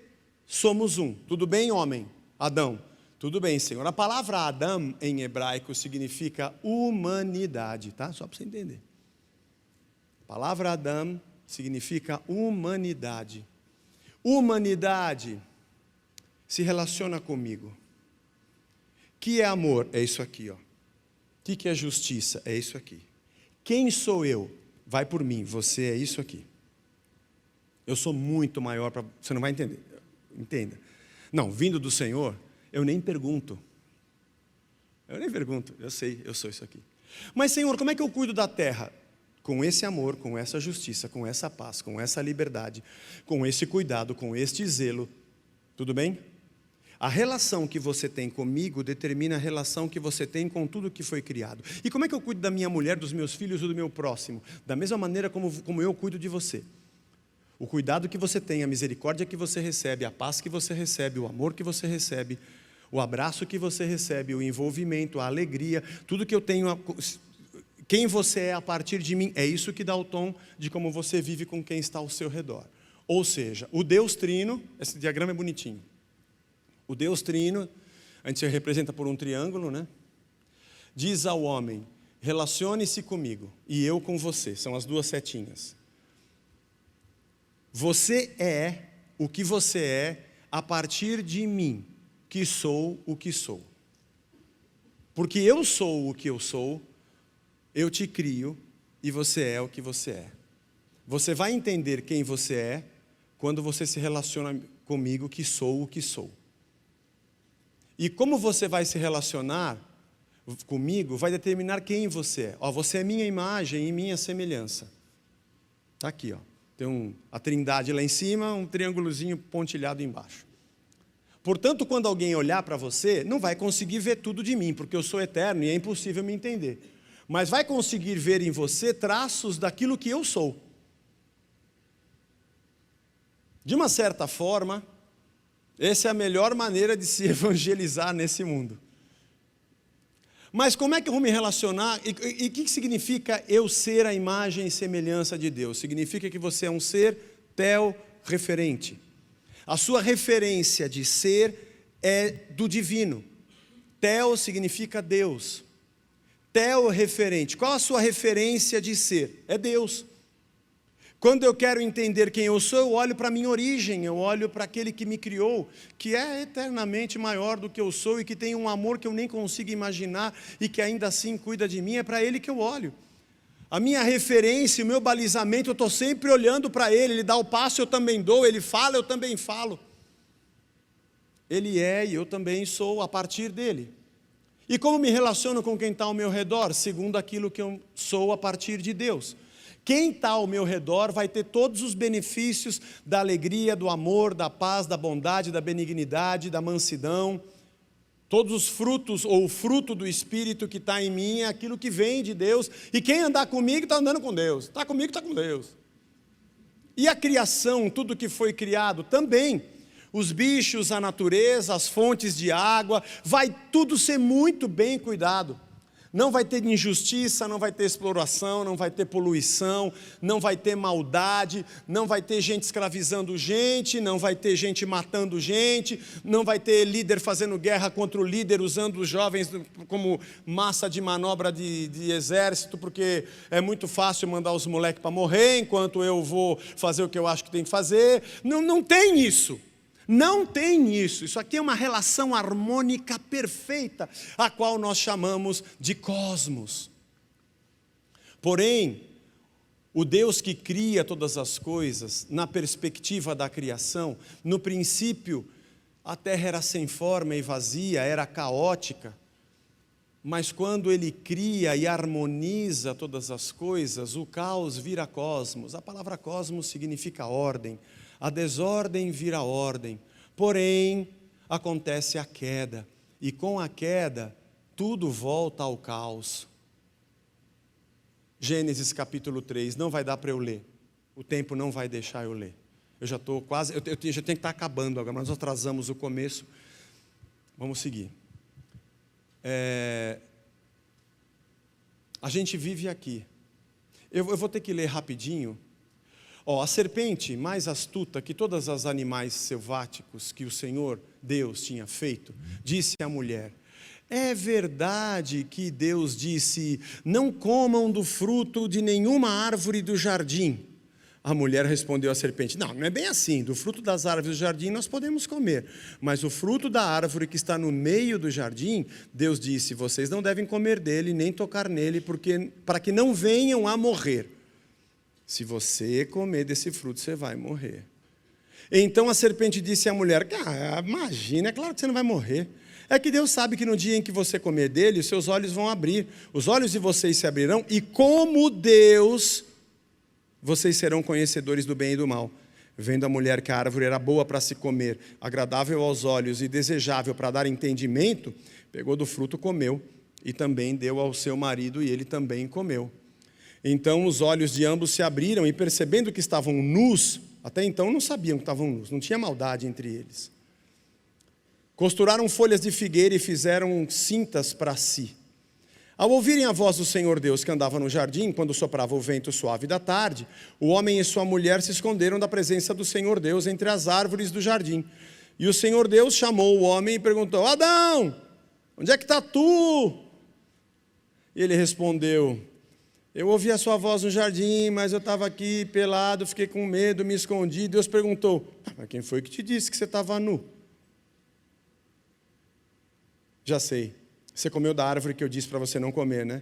[SPEAKER 1] somos um. Tudo bem, homem? Adão. Tudo bem, Senhor. A palavra Adam em hebraico significa humanidade, tá? Só para você entender. A palavra Adam significa humanidade. Humanidade se relaciona comigo. Que é amor? É isso aqui, ó. Que é justiça? É isso aqui. Quem sou eu? Vai por mim. Você é isso aqui. Eu sou muito maior para... Você não vai entender. Entenda. Não, vindo do Senhor, eu nem pergunto. Eu sei, eu sou isso aqui. Mas, Senhor, como é que eu cuido da terra? Com esse amor, com essa justiça, com essa paz, com essa liberdade, com esse cuidado, com este zelo. Tudo bem? A relação que você tem comigo determina a relação que você tem com tudo que foi criado. E como é que eu cuido da minha mulher, dos meus filhos e do meu próximo? Da mesma maneira como eu cuido de você. O cuidado que você tem, a misericórdia que você recebe, a paz que você recebe, o amor que você recebe, o abraço que você recebe, o envolvimento, a alegria, tudo que eu tenho, quem você é a partir de mim, é isso que dá o tom de como você vive com quem está ao seu redor. Ou seja, o Deus Trino, esse diagrama é bonitinho. O Deus Trino, a gente se representa por um triângulo, né? Diz ao homem, relacione-se comigo e eu com você, são as duas setinhas. Você é o que você é a partir de mim, que sou o que sou. Porque eu sou o que eu sou, eu te crio e você é o que você é. Você vai entender quem você é quando você se relaciona comigo, que sou o que sou. E como você vai se relacionar comigo, vai determinar quem você é. Ó, você é minha imagem e minha semelhança. Está aqui, ó. Tem a trindade lá em cima, um triângulozinho pontilhado embaixo. Portanto, quando alguém olhar para você, não vai conseguir ver tudo de mim, porque eu sou eterno e é impossível me entender. Mas vai conseguir ver em você traços daquilo que eu sou. De uma certa forma, essa é a melhor maneira de se evangelizar nesse mundo. Mas como é que eu vou me relacionar? E o que significa eu ser a imagem e semelhança de Deus? Significa que você é um ser tel-referente. A sua referência de ser é do divino. Tel significa Deus. Tel-referente. Qual a sua referência de ser? É Deus. Quando eu quero entender quem eu sou, eu olho para a minha origem, eu olho para aquele que me criou, que é eternamente maior do que eu sou e que tem um amor que eu nem consigo imaginar e que ainda assim cuida de mim, é para ele que eu olho. A minha referência, o meu balizamento, eu estou sempre olhando para ele dá o passo, eu também dou, ele fala, eu também falo. Ele é e eu também sou a partir dele. E como me relaciono com quem está ao meu redor? Segundo aquilo que eu sou a partir de Deus. Quem está ao meu redor vai ter todos os benefícios da alegria, do amor, da paz, da bondade, da benignidade, da mansidão. Todos os frutos, ou o fruto do Espírito que está em mim, é aquilo que vem de Deus. E quem andar comigo está andando com Deus. Está comigo, está com Deus. E a criação, tudo que foi criado também. Os bichos, a natureza, as fontes de água, vai tudo ser muito bem cuidado. Não vai ter injustiça, não vai ter exploração, não vai ter poluição, não vai ter maldade, não vai ter gente escravizando gente, não vai ter gente matando gente, não vai ter líder fazendo guerra contra o líder, usando os jovens como massa de manobra de exército, porque é muito fácil mandar os moleques para morrer, enquanto eu vou fazer o que eu acho que tem que fazer. Não tem isso. Não tem isso. Isso aqui é uma relação harmônica perfeita, a qual nós chamamos de cosmos. Porém, o Deus que cria todas as coisas, na perspectiva da criação, no princípio, a terra era sem forma e vazia, era caótica, mas quando Ele cria e harmoniza todas as coisas, o caos vira cosmos. A palavra cosmos significa ordem. A desordem vira ordem, porém, acontece a queda, e com a queda, tudo volta ao caos. Gênesis capítulo 3, não vai dar para eu ler, o tempo não vai deixar eu ler. Eu já estou quase, eu já tenho que estar acabando agora, mas nós atrasamos o começo, vamos seguir. A gente vive aqui, eu vou ter que ler rapidinho. A serpente mais astuta que todos os animais selváticos que o Senhor Deus tinha feito, disse à mulher: é verdade que Deus disse, não comam do fruto de nenhuma árvore do jardim? A mulher respondeu à serpente: não é bem assim, do fruto das árvores do jardim nós podemos comer, mas o fruto da árvore que está no meio do jardim, Deus disse, vocês não devem comer dele, nem tocar nele, para que não venham a morrer. Se você comer desse fruto, você vai morrer. Então a serpente disse à mulher: imagina, é claro que você não vai morrer. É que Deus sabe que no dia em que você comer dele, os seus olhos vão abrir. Os olhos de vocês se abrirão e como Deus, vocês serão conhecedores do bem e do mal. Vendo a mulher que a árvore era boa para se comer, agradável aos olhos e desejável para dar entendimento, pegou do fruto, comeu e também deu ao seu marido e ele também comeu. Então os olhos de ambos se abriram e percebendo que estavam nus, até então não sabiam que estavam nus, não tinha maldade entre eles. Costuraram folhas de figueira e fizeram cintas para si. Ao ouvirem a voz do Senhor Deus que andava no jardim, quando soprava o vento suave da tarde, o homem e sua mulher se esconderam da presença do Senhor Deus entre as árvores do jardim. E o Senhor Deus chamou o homem e perguntou: Adão, onde é que está tu? E ele respondeu: eu ouvi a sua voz no jardim, mas eu estava aqui pelado, fiquei com medo, me escondi. Deus perguntou: mas quem foi que te disse que você estava nu? Já sei, você comeu da árvore que eu disse para você não comer, né?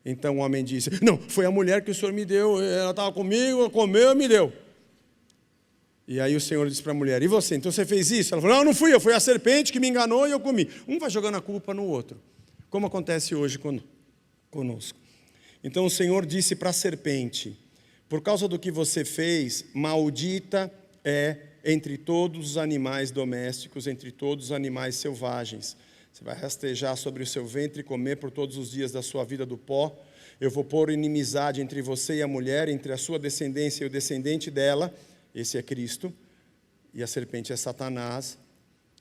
[SPEAKER 1] Então o homem disse: não, foi a mulher que o Senhor me deu, ela estava comigo, comeu e me deu. E aí o Senhor disse para a mulher: e você, então você fez isso? Ela falou: não fui eu, foi a serpente que me enganou e eu comi. Um vai jogando a culpa no outro, como acontece hoje conosco. Então o Senhor disse para a serpente: por causa do que você fez, maldita é entre todos os animais domésticos, entre todos os animais selvagens. Você vai rastejar sobre o seu ventre e comer por todos os dias da sua vida do pó. Eu vou pôr inimizade entre você e a mulher, entre a sua descendência e o descendente dela. Esse é Cristo. E a serpente é Satanás.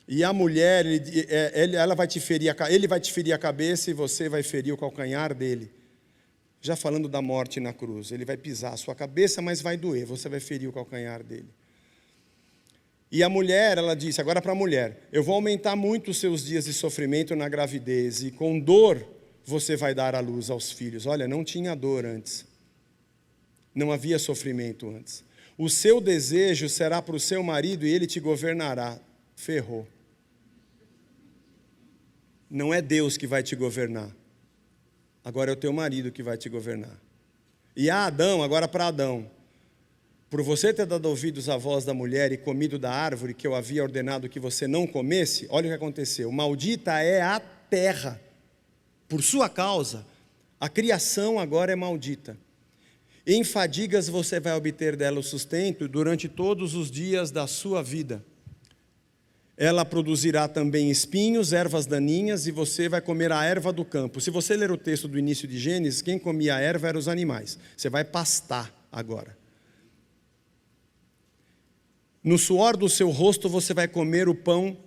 [SPEAKER 1] E a mulher, ele vai te ferir a cabeça e você vai ferir o calcanhar dele. Já falando da morte na cruz, ele vai pisar a sua cabeça, mas vai doer, você vai ferir o calcanhar dele. E a mulher, ela disse, agora para a mulher, eu vou aumentar muito os seus dias de sofrimento na gravidez, e com dor você vai dar à luz aos filhos. Olha, não tinha dor antes, não havia sofrimento antes. O seu desejo será para o seu marido e ele te governará. Ferrou. Não é Deus que vai te governar. Agora é o teu marido que vai te governar. E a Adão, agora para Adão. Por você ter dado ouvidos à voz da mulher e comido da árvore que eu havia ordenado que você não comesse, olha o que aconteceu. Maldita é a terra. Por sua causa, a criação agora é maldita. Em fadigas você vai obter dela o sustento durante todos os dias da sua vida. Ela produzirá também espinhos, ervas daninhas, e você vai comer a erva do campo. Se você ler o texto do início de Gênesis, quem comia a erva eram os animais. Você vai pastar agora. No suor do seu rosto você vai comer o pão,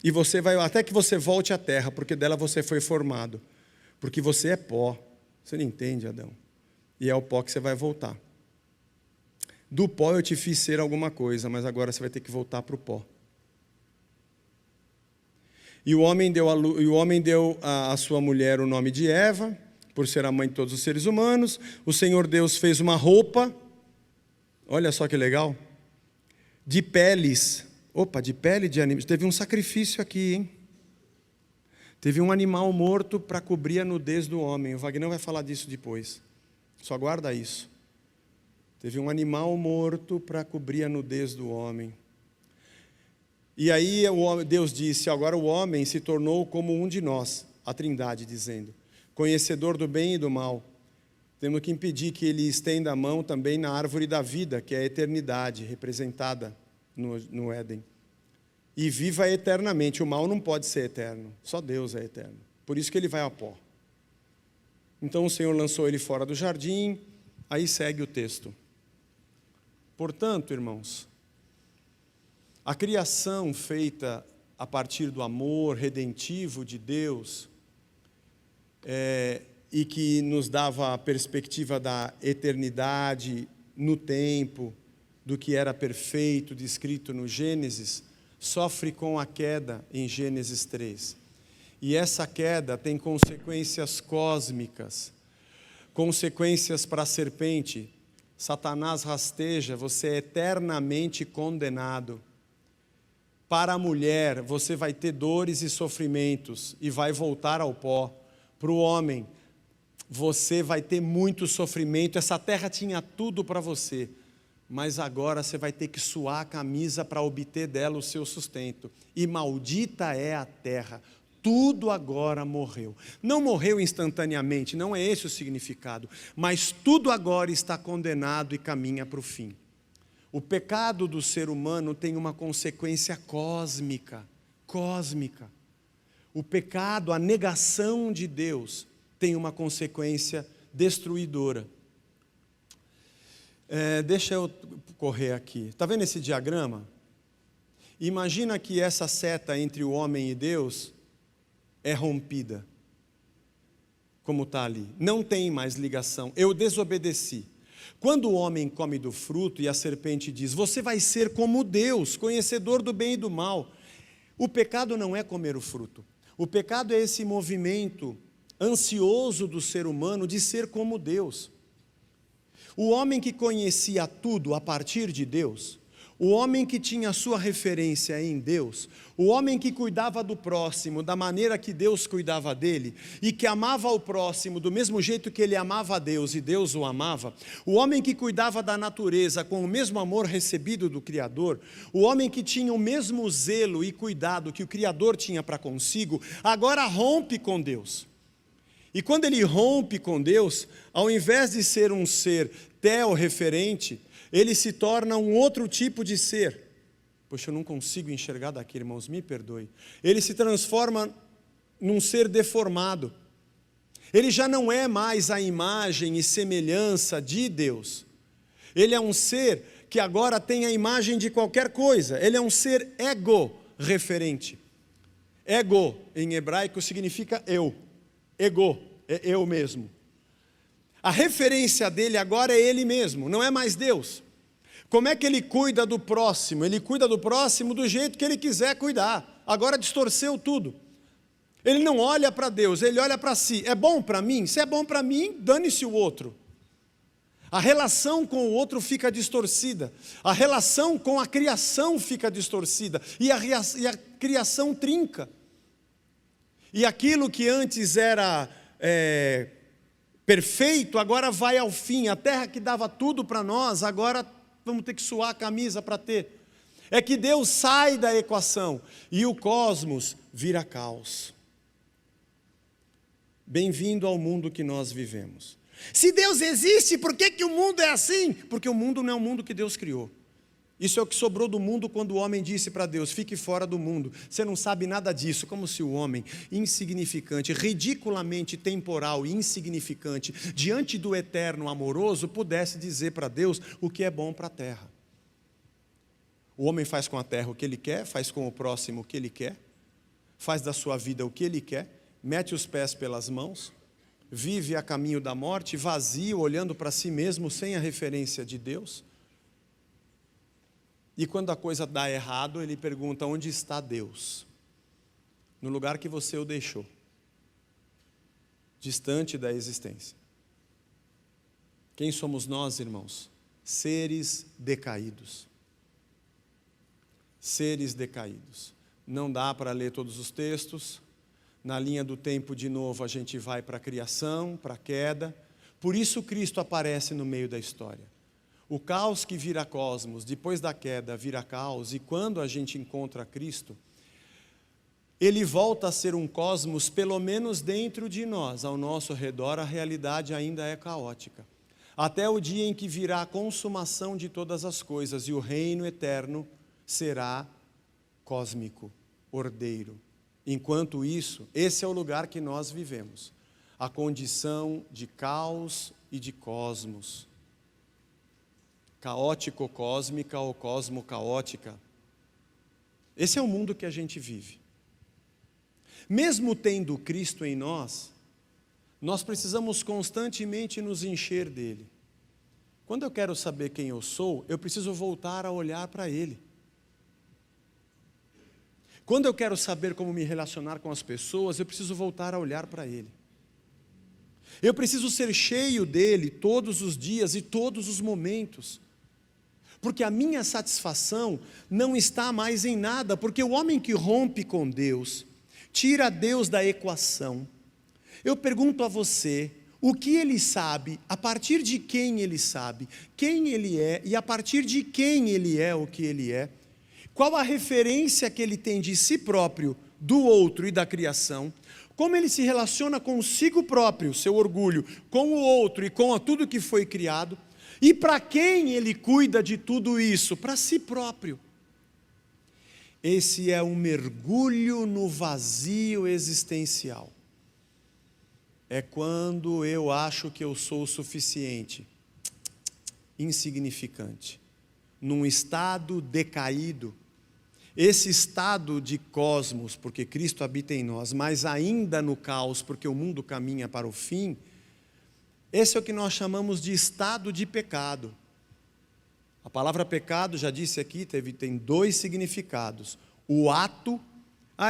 [SPEAKER 1] e você vai, até que você volte à terra, porque dela você foi formado. Porque você é pó. Você não entende, Adão? E é ao pó que você vai voltar. Do pó eu te fiz ser alguma coisa, mas agora você vai ter que voltar para o pó. E o homem deu à sua mulher o nome de Eva, por ser a mãe de todos os seres humanos. O Senhor Deus fez uma roupa, olha só que legal, de peles, de pele de animais. Teve um sacrifício aqui, hein? Teve um animal morto para cobrir a nudez do homem. O Wagner vai falar disso depois, só guarda isso. Teve um animal morto para cobrir a nudez do homem. E aí Deus disse, agora o homem se tornou como um de nós, a Trindade dizendo, conhecedor do bem e do mal. Temos que impedir que ele estenda a mão também na árvore da vida, que é a eternidade, representada no Éden. E viva eternamente. O mal não pode ser eterno, só Deus é eterno. Por isso que ele vai ao pó. Então o Senhor lançou ele fora do jardim, aí segue o texto. Portanto, irmãos, a criação feita a partir do amor redentivo de Deus, e que nos dava a perspectiva da eternidade no tempo, do que era perfeito, descrito no Gênesis, sofre com a queda em Gênesis 3. E essa queda tem consequências cósmicas, consequências para a serpente. Satanás rasteja, você é eternamente condenado. Para a mulher, você vai ter dores e sofrimentos e vai voltar ao pó. Para o homem, você vai ter muito sofrimento. Essa terra tinha tudo para você, mas agora você vai ter que suar a camisa para obter dela o seu sustento. E maldita é a terra. Tudo agora morreu. Não morreu instantaneamente, não é esse o significado, mas tudo agora está condenado e caminha para o fim. O pecado do ser humano tem uma consequência cósmica. O pecado, a negação de Deus, tem uma consequência destruidora. Deixa eu correr aqui. Está vendo esse diagrama? Imagina que essa seta entre o homem e Deus é rompida. Como está ali. Não tem mais ligação. Eu desobedeci. Quando o homem come do fruto e a serpente diz, você vai ser como Deus, conhecedor do bem e do mal. O pecado não é comer o fruto. O pecado é esse movimento ansioso do ser humano de ser como Deus. O homem que conhecia tudo a partir de Deus, o homem que tinha a sua referência em Deus, o homem que cuidava do próximo da maneira que Deus cuidava dele, e que amava o próximo do mesmo jeito que ele amava a Deus e Deus o amava, o homem que cuidava da natureza com o mesmo amor recebido do Criador, o homem que tinha o mesmo zelo e cuidado que o Criador tinha para consigo, agora rompe com Deus. E quando ele rompe com Deus, ao invés de ser um ser teorreferente, ele se torna um outro tipo de ser. Poxa, eu não consigo enxergar daqui, irmãos, me perdoe. Ele se transforma num ser deformado. Ele já não é mais a imagem e semelhança de Deus. Ele é um ser que agora tem a imagem de qualquer coisa. Ele é um ser ego, referente. Ego, em hebraico, significa eu. Ego, é eu mesmo. A referência dele agora é ele mesmo, não é mais Deus. Como é que ele cuida do próximo? Ele cuida do próximo do jeito que ele quiser cuidar. Agora distorceu tudo. Ele não olha para Deus, ele olha para si. É bom para mim? Se é bom para mim, dane-se o outro. A relação com o outro fica distorcida. A relação com a criação fica distorcida. E a criação trinca. E aquilo que antes era perfeito, agora vai ao fim. A terra que dava tudo para nós, agora vamos ter que suar a camisa para ter. É que Deus sai da equação e o cosmos vira caos. Bem-vindo ao mundo que nós vivemos. Se Deus existe, por que o mundo é assim? Porque o mundo não é o mundo que Deus criou. Isso é o que sobrou do mundo quando o homem disse para Deus, fique fora do mundo. Você não sabe nada disso, como se o homem insignificante, ridiculamente temporal e insignificante, diante do eterno amoroso, pudesse dizer para Deus o que é bom para a terra. O homem faz com a terra o que ele quer, faz com o próximo o que ele quer, faz da sua vida o que ele quer, mete os pés pelas mãos, vive a caminho da morte, vazio, olhando para si mesmo, sem a referência de Deus. E quando a coisa dá errado, ele pergunta, onde está Deus? No lugar que você o deixou, distante da existência. Quem somos nós, irmãos? Seres decaídos. Seres decaídos. Não dá para ler todos os textos. Na linha do tempo, de novo, a gente vai para a criação, para a queda. Por isso Cristo aparece no meio da história. O caos que vira cosmos, depois da queda vira caos, e quando a gente encontra Cristo, ele volta a ser um cosmos, pelo menos dentro de nós, ao nosso redor, a realidade ainda é caótica. Até o dia em que virá a consumação de todas as coisas, e o reino eterno será cósmico, ordeiro. Enquanto isso, esse é o lugar que nós vivemos, a condição de caos e de cosmos. Caótico-cósmica ou cosmo-caótica. Esse é o mundo que a gente vive. Mesmo tendo Cristo em nós, nós precisamos constantemente nos encher dele. Quando eu quero saber quem eu sou, eu preciso voltar a olhar para ele. Quando eu quero saber como me relacionar com as pessoas, eu preciso voltar a olhar para ele. Eu preciso ser cheio dele todos os dias e todos os momentos. Porque a minha satisfação não está mais em nada, porque o homem que rompe com Deus, tira Deus da equação. Eu pergunto a você, o que ele sabe, a partir de quem ele sabe, quem ele é e a partir de quem ele é o que ele é, qual a referência que ele tem de si próprio, do outro e da criação, como ele se relaciona consigo próprio, seu orgulho, com o outro e com tudo que foi criado, e para quem ele cuida de tudo isso? Para si próprio. Esse é um mergulho no vazio existencial. É quando eu acho que eu sou o suficiente, insignificante, num estado decaído. Esse estado de cosmos, porque Cristo habita em nós, mas ainda no caos, porque o mundo caminha para o fim. Esse é o que nós chamamos de estado de pecado. A palavra pecado, já disse aqui, tem dois significados. O ato,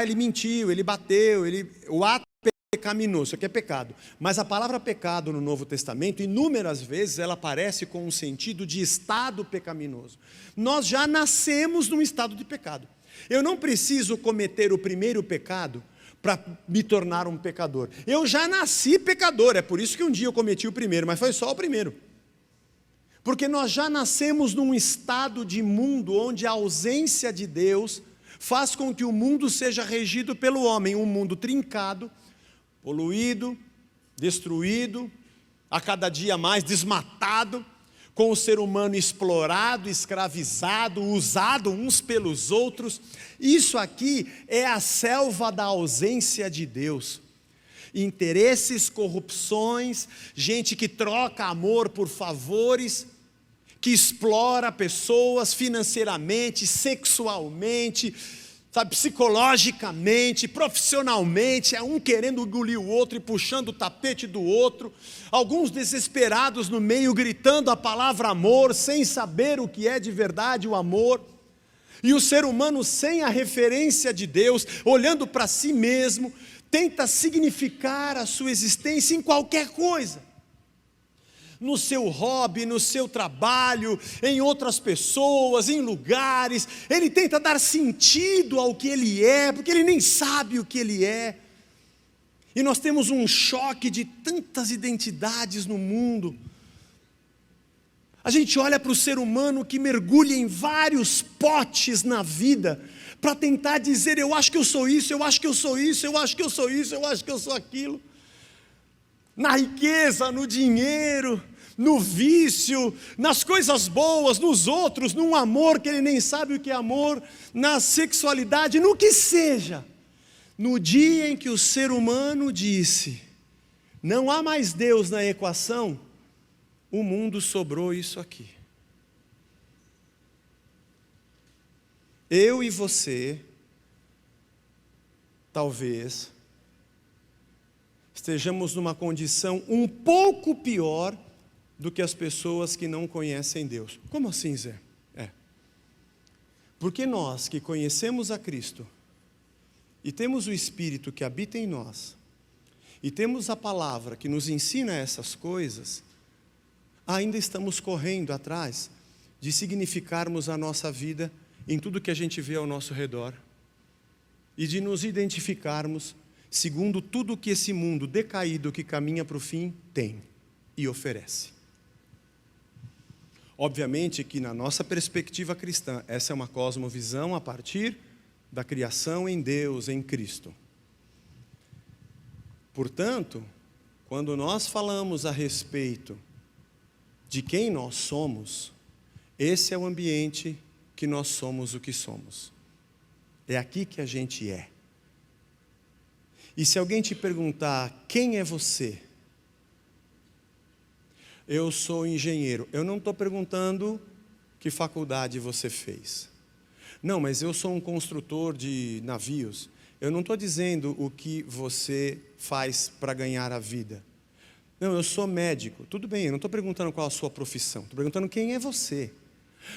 [SPEAKER 1] ele mentiu, ele bateu, o ato pecaminoso, isso aqui é pecado. Mas a palavra pecado no Novo Testamento, inúmeras vezes, ela aparece com um sentido de estado pecaminoso. Nós já nascemos num estado de pecado. Eu não preciso cometer o primeiro pecado para me tornar um pecador. Eu já nasci pecador, é por isso que um dia eu cometi o primeiro, mas foi só o primeiro. Porque nós já nascemos num estado de mundo onde a ausência de Deus faz com que o mundo seja regido pelo homem, um mundo trincado, poluído, destruído, a cada dia mais desmatado, com o ser humano explorado, escravizado, usado uns pelos outros. Isso aqui é a selva da ausência de Deus. Interesses, corrupções, gente que troca amor por favores, que explora pessoas financeiramente, sexualmente, sabe, psicologicamente, profissionalmente, é um querendo engolir o outro e puxando o tapete do outro, alguns desesperados no meio, gritando a palavra amor, sem saber o que é de verdade o amor, e o ser humano sem a referência de Deus, olhando para si mesmo, tenta significar a sua existência em qualquer coisa, no seu hobby, no seu trabalho, em outras pessoas, em lugares. Ele tenta dar sentido ao que ele é, porque ele nem sabe o que ele é. E nós temos um choque de tantas identidades no mundo. A gente olha para o ser humano que mergulha em vários potes na vida, para tentar dizer, eu acho que eu sou isso, eu acho que eu sou isso, eu acho que eu sou isso, eu acho que eu sou aquilo. Na riqueza, no dinheiro, no vício, nas coisas boas, nos outros, num amor que ele nem sabe o que é amor, na sexualidade, no que seja. No dia em que o ser humano disse, não há mais Deus na equação, o mundo sobrou isso aqui. Eu e você, talvez, estejamos numa condição um pouco pior do que as pessoas que não conhecem Deus. Como assim, Zé? Porque nós que conhecemos a Cristo, e temos o Espírito que habita em nós, e temos a palavra que nos ensina essas coisas, ainda estamos correndo atrás de significarmos a nossa vida em tudo que a gente vê ao nosso redor, e de nos identificarmos segundo tudo que esse mundo decaído que caminha para o fim tem e oferece. Obviamente que na nossa perspectiva cristã, essa é uma cosmovisão a partir da criação em Deus, em Cristo. Portanto, quando nós falamos a respeito de quem nós somos, esse é o ambiente que nós somos o que somos. É aqui que a gente é. E se alguém te perguntar, quem é você? Eu sou engenheiro. Eu não estou perguntando que faculdade você fez. Não, mas eu sou um construtor de navios. Eu não estou dizendo o que você faz para ganhar a vida. Não, eu sou médico. Tudo bem, eu não estou perguntando qual a sua profissão. Estou perguntando quem é você.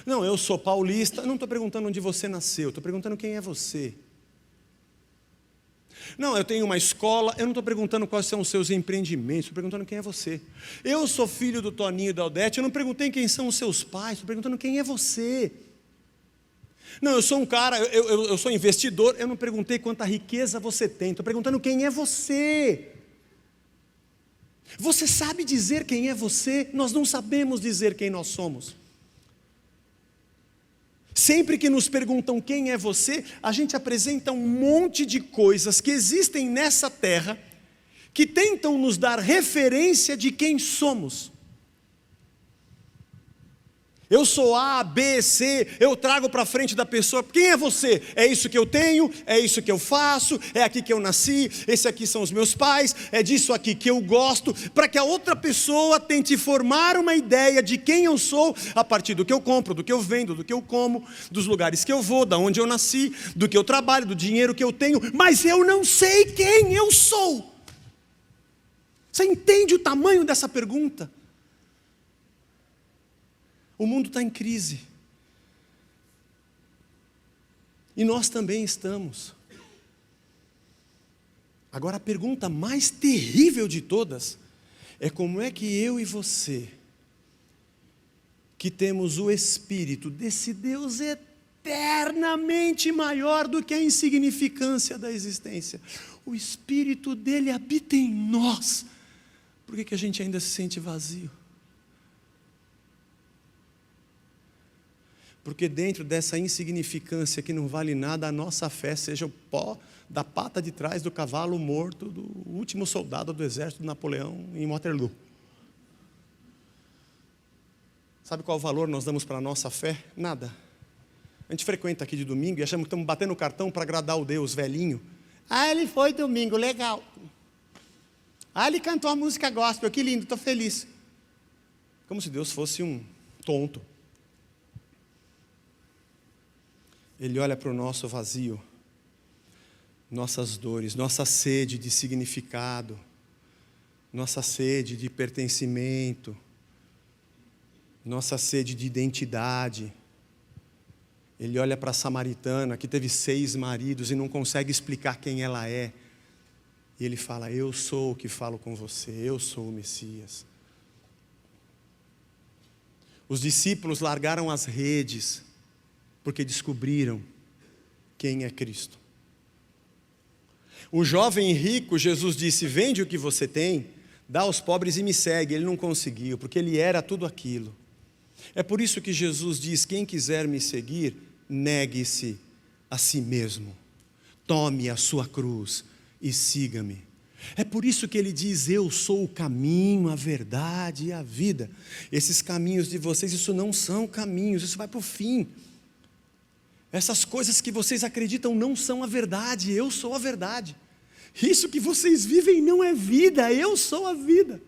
[SPEAKER 1] Não, eu sou paulista. Não estou perguntando onde você nasceu. Estou perguntando quem é você. Não, eu tenho uma escola, eu não estou perguntando quais são os seus empreendimentos, estou perguntando quem é você. Eu sou filho do Toninho e da Aldete, eu não perguntei quem são os seus pais, estou perguntando quem é você. Não, eu sou um cara, eu sou investidor, eu não perguntei quanta riqueza você tem, estou perguntando quem é você. Você sabe dizer quem é você? Nós não sabemos dizer quem nós somos. Sempre que nos perguntam quem é você, a gente apresenta um monte de coisas que existem nessa terra, que tentam nos dar referência de quem somos. Eu sou A, B, C, eu trago para frente da pessoa, quem é você? É isso que eu tenho, é isso que eu faço, é aqui que eu nasci, esse aqui são os meus pais, é disso aqui que eu gosto, para que a outra pessoa tente formar uma ideia de quem eu sou, a partir do que eu compro, do que eu vendo, do que eu como, dos lugares que eu vou, da onde eu nasci, do que eu trabalho, do dinheiro que eu tenho, mas eu não sei quem eu sou. Você entende o tamanho dessa pergunta? O mundo está em crise. E nós também estamos. Agora a pergunta mais terrível de todas é como é que eu e você, que temos o Espírito desse Deus eternamente maior do que a insignificância da existência, o Espírito dele habita em nós, por que a gente ainda se sente vazio? Porque dentro dessa insignificância que não vale nada, a nossa fé seja o pó da pata de trás do cavalo morto do último soldado do exército de Napoleão em Waterloo. Sabe qual valor nós damos para a nossa fé? Nada. A gente frequenta aqui de domingo e achamos que estamos batendo o cartão para agradar o Deus velhinho. Ah, ele foi domingo, legal. Ah, ele cantou a música gospel, que lindo, estou feliz. Como se Deus fosse um tonto. Ele olha para o nosso vazio nossas dores, nossa sede de significado, nossa sede de pertencimento, nossa sede de identidade. Ele olha para a samaritana, que teve 6 maridos e não consegue explicar quem ela é. E ele fala: eu sou o que falo com você, eu sou o Messias. Os discípulos largaram as redes, porque descobriram quem é Cristo. O jovem rico, Jesus disse: vende o que você tem, dá aos pobres e me segue. Ele não conseguiu, porque ele era tudo aquilo. É por isso que Jesus diz: quem quiser me seguir, negue-se a si mesmo, tome a sua cruz e siga-me. É por isso que ele diz: eu sou o caminho, a verdade e a vida. Esses caminhos de vocês, isso não são caminhos, isso vai para o fim. Essas coisas que vocês acreditam não são a verdade, eu sou a verdade. Isso que vocês vivem não é vida, eu sou a vida.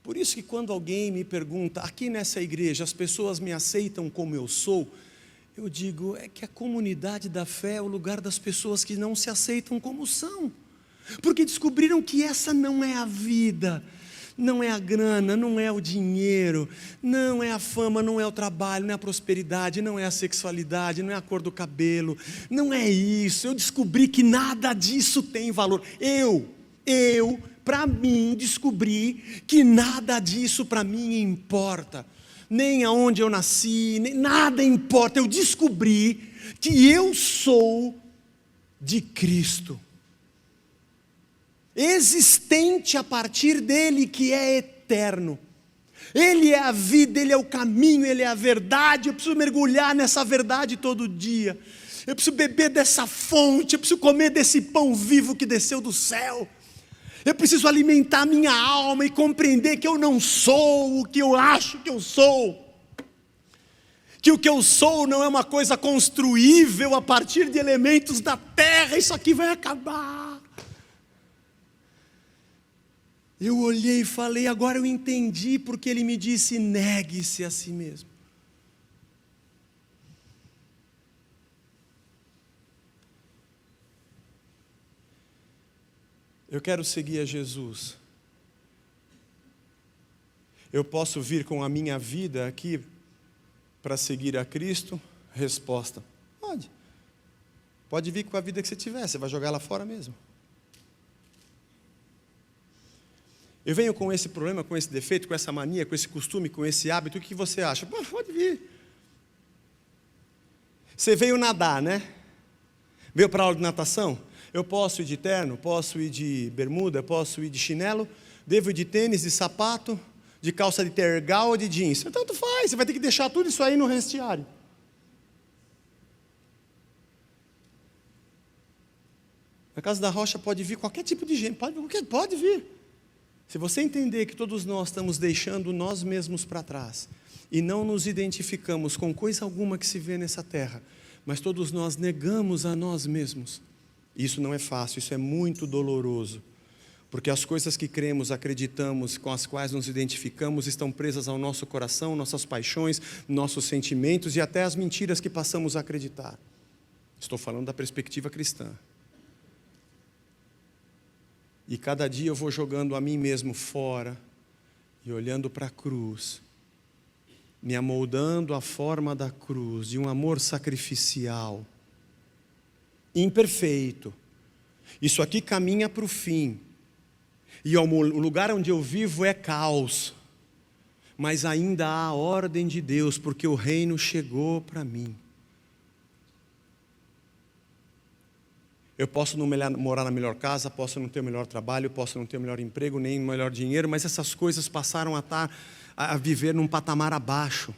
[SPEAKER 1] Por isso que quando alguém me pergunta: aqui nessa igreja as pessoas me aceitam como eu sou? Eu digo: é que a comunidade da fé é o lugar das pessoas que não se aceitam como são, porque descobriram que essa não é a vida. Não é a grana, não é o dinheiro, não é a fama, não é o trabalho, não é a prosperidade, não é a sexualidade, não é a cor do cabelo, não é isso. Eu descobri que nada disso tem valor. Para mim, descobri que nada disso para mim importa. Nem aonde eu nasci, nem nada importa. Eu descobri que eu sou de Cristo, existente a partir dele, que é eterno. Ele é a vida, ele é o caminho, ele é a verdade. Eu preciso mergulhar nessa verdade todo dia. Eu preciso beber dessa fonte, eu preciso comer desse pão vivo que desceu do céu. Eu preciso alimentar minha alma e compreender que eu não sou o que eu acho que eu sou. Que o que eu sou não é uma coisa construível a partir de elementos da terra. Isso aqui vai acabar. Eu olhei e falei: agora eu entendi porque ele me disse: negue-se a si mesmo. Eu quero seguir a Jesus. Eu posso vir com a minha vida aqui para seguir a Cristo? Resposta: pode. Pode vir com a vida que você tiver, você vai jogar ela fora mesmo. Eu venho com esse problema, com esse defeito, com essa mania, com esse costume, com esse hábito. O que você acha? Pode vir. Você veio nadar, né? Veio para a aula de natação? Eu posso ir de terno, posso ir de bermuda, posso ir de chinelo, devo ir de tênis, de sapato, de calça de tergal ou de jeans. Tanto faz, você vai ter que deixar tudo isso aí no vestiário. Na Casa da Rocha pode vir qualquer tipo de gente, pode vir. Se você entender que todos nós estamos deixando nós mesmos para trás e não nos identificamos com coisa alguma que se vê nessa terra, mas todos nós negamos a nós mesmos, isso não é fácil, isso é muito doloroso, porque as coisas que cremos, acreditamos, com as quais nos identificamos, estão presas ao nosso coração, nossas paixões, nossos sentimentos e até as mentiras que passamos a acreditar. Estou falando da perspectiva cristã. E cada dia eu vou jogando a mim mesmo fora e olhando para a cruz, me amoldando à forma da cruz, de um amor sacrificial, imperfeito. Isso aqui caminha para o fim. E o lugar onde eu vivo é caos. Mas ainda há a ordem de Deus, porque o reino chegou para mim. Eu posso não morar na melhor casa, posso não ter o melhor trabalho, posso não ter o melhor emprego, nem o melhor dinheiro, mas essas coisas passaram a viver num patamar abaixo.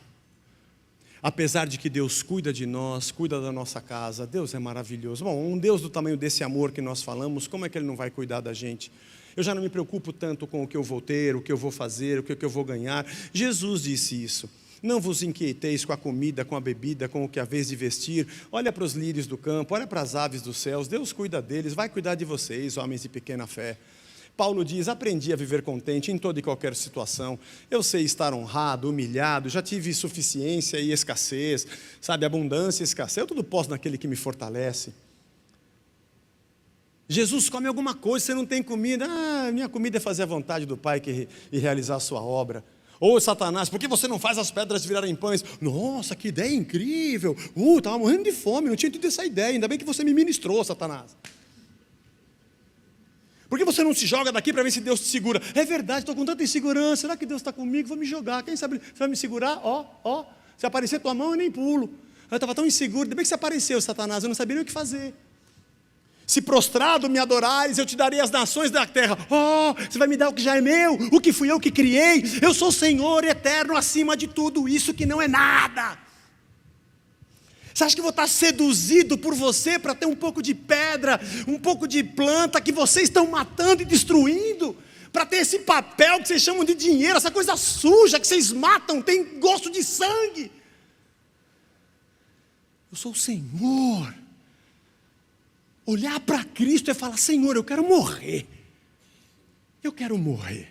[SPEAKER 1] Apesar de que Deus cuida de nós, cuida da nossa casa, Deus é maravilhoso. Bom, um Deus do tamanho desse amor que nós falamos, como é que Ele não vai cuidar da gente? Eu já não me preocupo tanto com o que eu vou ter, o que eu vou fazer, o que eu vou ganhar. Jesus disse isso. Não vos inquieteis com a comida, com a bebida, com o que haveis de vestir. Olha para os lírios do campo, olha para as aves dos céus. Deus cuida deles, vai cuidar de vocês, homens de pequena fé. Paulo diz, aprendi a viver contente em toda e qualquer situação. Eu sei estar honrado, humilhado, já tive suficiência e escassez, sabe, abundância e escassez. Eu tudo posso naquele que me fortalece. Jesus, come alguma coisa, você não tem comida. Minha comida é fazer a vontade do Pai e realizar a sua obra. Ou Satanás, por que você não faz as pedras virarem pães? Nossa, que ideia incrível. Estava morrendo de fome, não tinha tido essa ideia. Ainda bem que você me ministrou, Satanás. Por que você não se joga daqui para ver se Deus te segura? É verdade, estou com tanta insegurança. Será que Deus está comigo? Vou me jogar. Quem sabe você vai me segurar? Se aparecer tua mão, eu nem pulo. Eu estava tão inseguro. Ainda bem que você apareceu, Satanás. Eu não sabia nem o que fazer. Se prostrado me adorares, eu te darei as nações da terra. Você vai me dar o que já é meu, o que fui eu que criei. Eu sou o Senhor eterno acima de tudo isso que não é nada. Você acha que eu vou estar seduzido por você para ter um pouco de pedra, um pouco de planta que vocês estão matando e destruindo? Para ter esse papel que vocês chamam de dinheiro, essa coisa suja que vocês matam, tem gosto de sangue. Eu sou o Senhor. Olhar para Cristo e falar, Senhor, eu quero morrer. Eu quero morrer.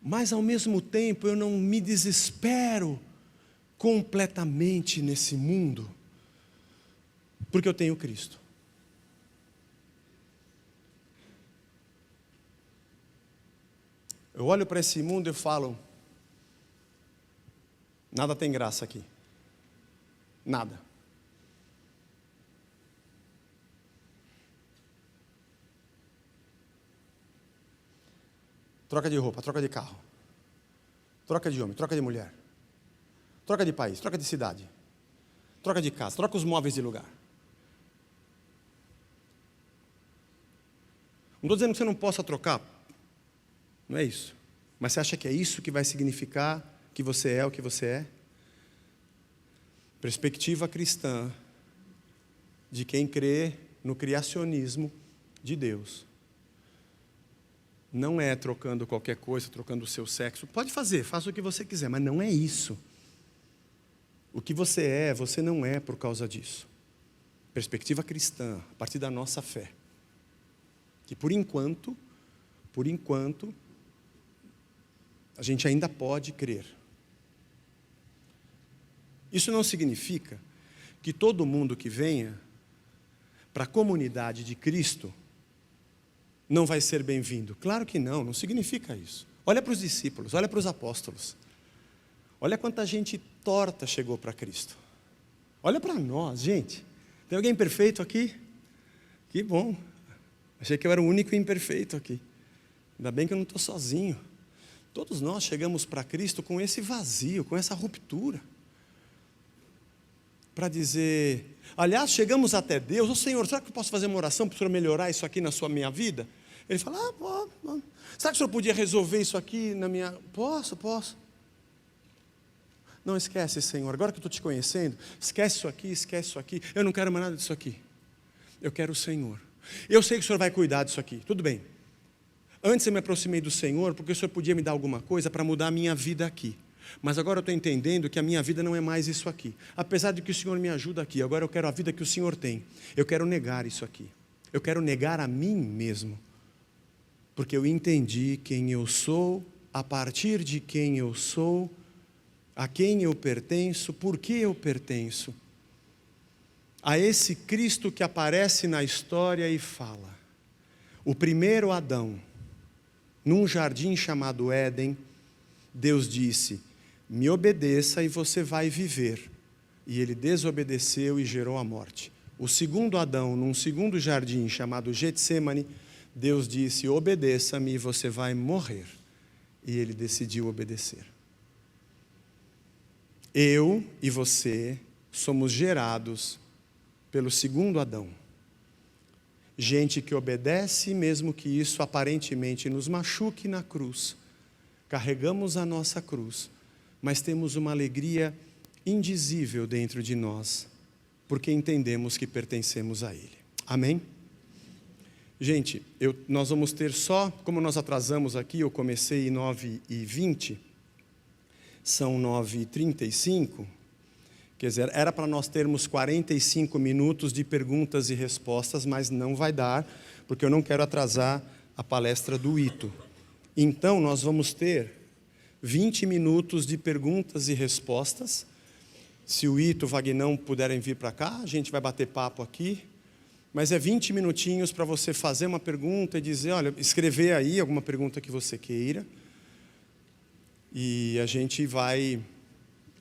[SPEAKER 1] Mas ao mesmo tempo eu não me desespero completamente nesse mundo, porque eu tenho Cristo. Eu olho para esse mundo e falo, nada tem graça aqui. Nada. Troca de roupa, troca de carro, troca de homem, troca de mulher, troca de país, troca de cidade, troca de casa, troca os móveis de lugar. Não estou dizendo que você não possa trocar, não é isso. Mas você acha que é isso que vai significar que você é o que você é? Perspectiva cristã de quem crê no criacionismo de Deus. Não é trocando qualquer coisa, trocando o seu sexo. Pode fazer, faça o que você quiser, mas não é isso. O que você não é por causa disso. Perspectiva cristã, a partir da nossa fé. Que por enquanto, a gente ainda pode crer. Isso não significa que todo mundo que venha para a comunidade de Cristo não vai ser bem-vindo. Claro que não, não significa isso. Olha para os discípulos, olha para os apóstolos. Olha quanta gente torta chegou para Cristo. Olha para nós, gente. Tem alguém perfeito aqui? Que bom. Achei que eu era o único imperfeito aqui. Ainda bem que eu não estou sozinho. Todos nós chegamos para Cristo com esse vazio, com essa ruptura. Para dizer, aliás, chegamos até Deus, Senhor, será que eu posso fazer uma oração para o Senhor melhorar isso aqui na minha vida? Ele fala, pode. Será que o Senhor podia resolver isso aqui na minha... Posso. Não esquece, Senhor, agora que eu estou te conhecendo, esquece isso aqui, eu não quero mais nada disso aqui. Eu quero o Senhor. Eu sei que o Senhor vai cuidar disso aqui, tudo bem. Antes eu me aproximei do Senhor, porque o Senhor podia me dar alguma coisa para mudar a minha vida aqui. Mas agora eu estou entendendo que a minha vida não é mais isso aqui. Apesar de que o Senhor me ajuda aqui, agora eu quero a vida que o Senhor tem. Eu quero negar isso aqui. Eu quero negar a mim mesmo. Porque eu entendi quem eu sou, a partir de quem eu sou, a quem eu pertenço, por que eu pertenço. A esse Cristo que aparece na história e fala. O primeiro Adão, num jardim chamado Éden, Deus disse, me obedeça e você vai viver. E ele desobedeceu e gerou a morte. O segundo Adão, num segundo jardim chamado Getsêmani, Deus disse, obedeça-me e você vai morrer. E ele decidiu obedecer. Eu e você somos gerados pelo segundo Adão. Gente que obedece, mesmo que isso aparentemente nos machuque na cruz. Carregamos a nossa cruz, mas temos uma alegria indizível dentro de nós, porque entendemos que pertencemos a Ele. Amém? Gente, nós vamos ter só, como nós atrasamos aqui, eu comecei 9h20, são 9h35, quer dizer, era para nós termos 45 minutos de perguntas e respostas, mas não vai dar, porque eu não quero atrasar a palestra do Ito. Então, nós vamos ter 20 minutos de perguntas e respostas. Se o Ito e o Vagnão puderem vir para cá, a gente vai bater papo aqui. Mas é 20 minutinhos para você fazer uma pergunta e dizer, olha, escrever aí alguma pergunta que você queira. E a gente vai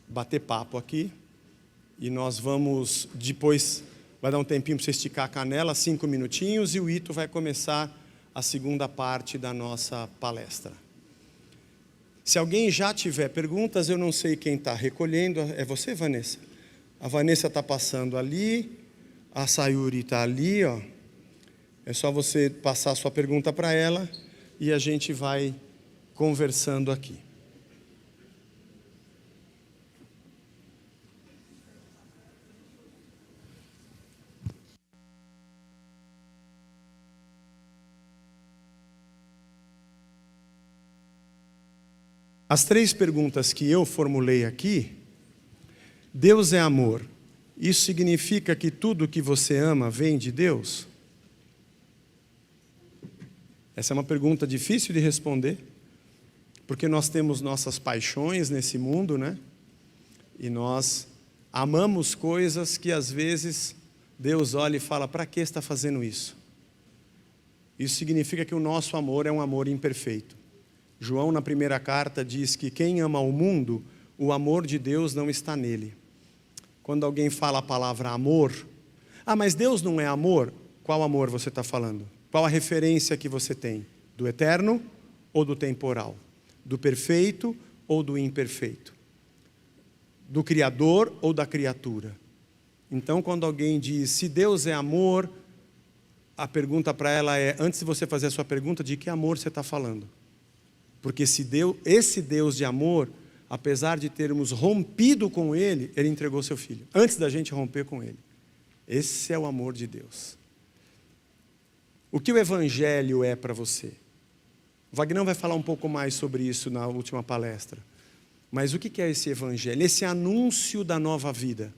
[SPEAKER 1] bater papo aqui. E nós vamos, depois, vai dar um tempinho para você esticar a canela, 5 minutinhos, e o Ito vai começar a segunda parte da nossa palestra. Se alguém já tiver perguntas, eu não sei quem está recolhendo. É você, Vanessa? A Vanessa está passando ali, a Sayuri está ali, ó. É só você passar a sua pergunta para ela e a gente vai conversando aqui. As 3 perguntas que eu formulei aqui: Deus é amor. Isso significa que tudo que você ama vem de Deus? Essa é uma pergunta difícil de responder, porque nós temos nossas paixões nesse mundo, né? E nós amamos coisas que às vezes Deus olha e fala, para que está fazendo isso? Isso significa que o nosso amor é um amor imperfeito. João, na primeira carta, diz que quem ama o mundo, o amor de Deus não está nele. Quando alguém fala a palavra amor, mas Deus não é amor? Qual amor você está falando? Qual a referência que você tem? Do eterno ou do temporal? Do perfeito ou do imperfeito? Do Criador ou da criatura? Então, quando alguém diz, se Deus é amor, a pergunta para ela é, antes de você fazer a sua pergunta, de que amor você está falando? Porque esse Deus de amor, apesar de termos rompido com Ele, Ele entregou seu Filho, antes da gente romper com Ele. Esse é o amor de Deus. O que o Evangelho é para você? O Vagnão vai falar um pouco mais sobre isso na última palestra. Mas o que é esse Evangelho? Esse anúncio da nova vida.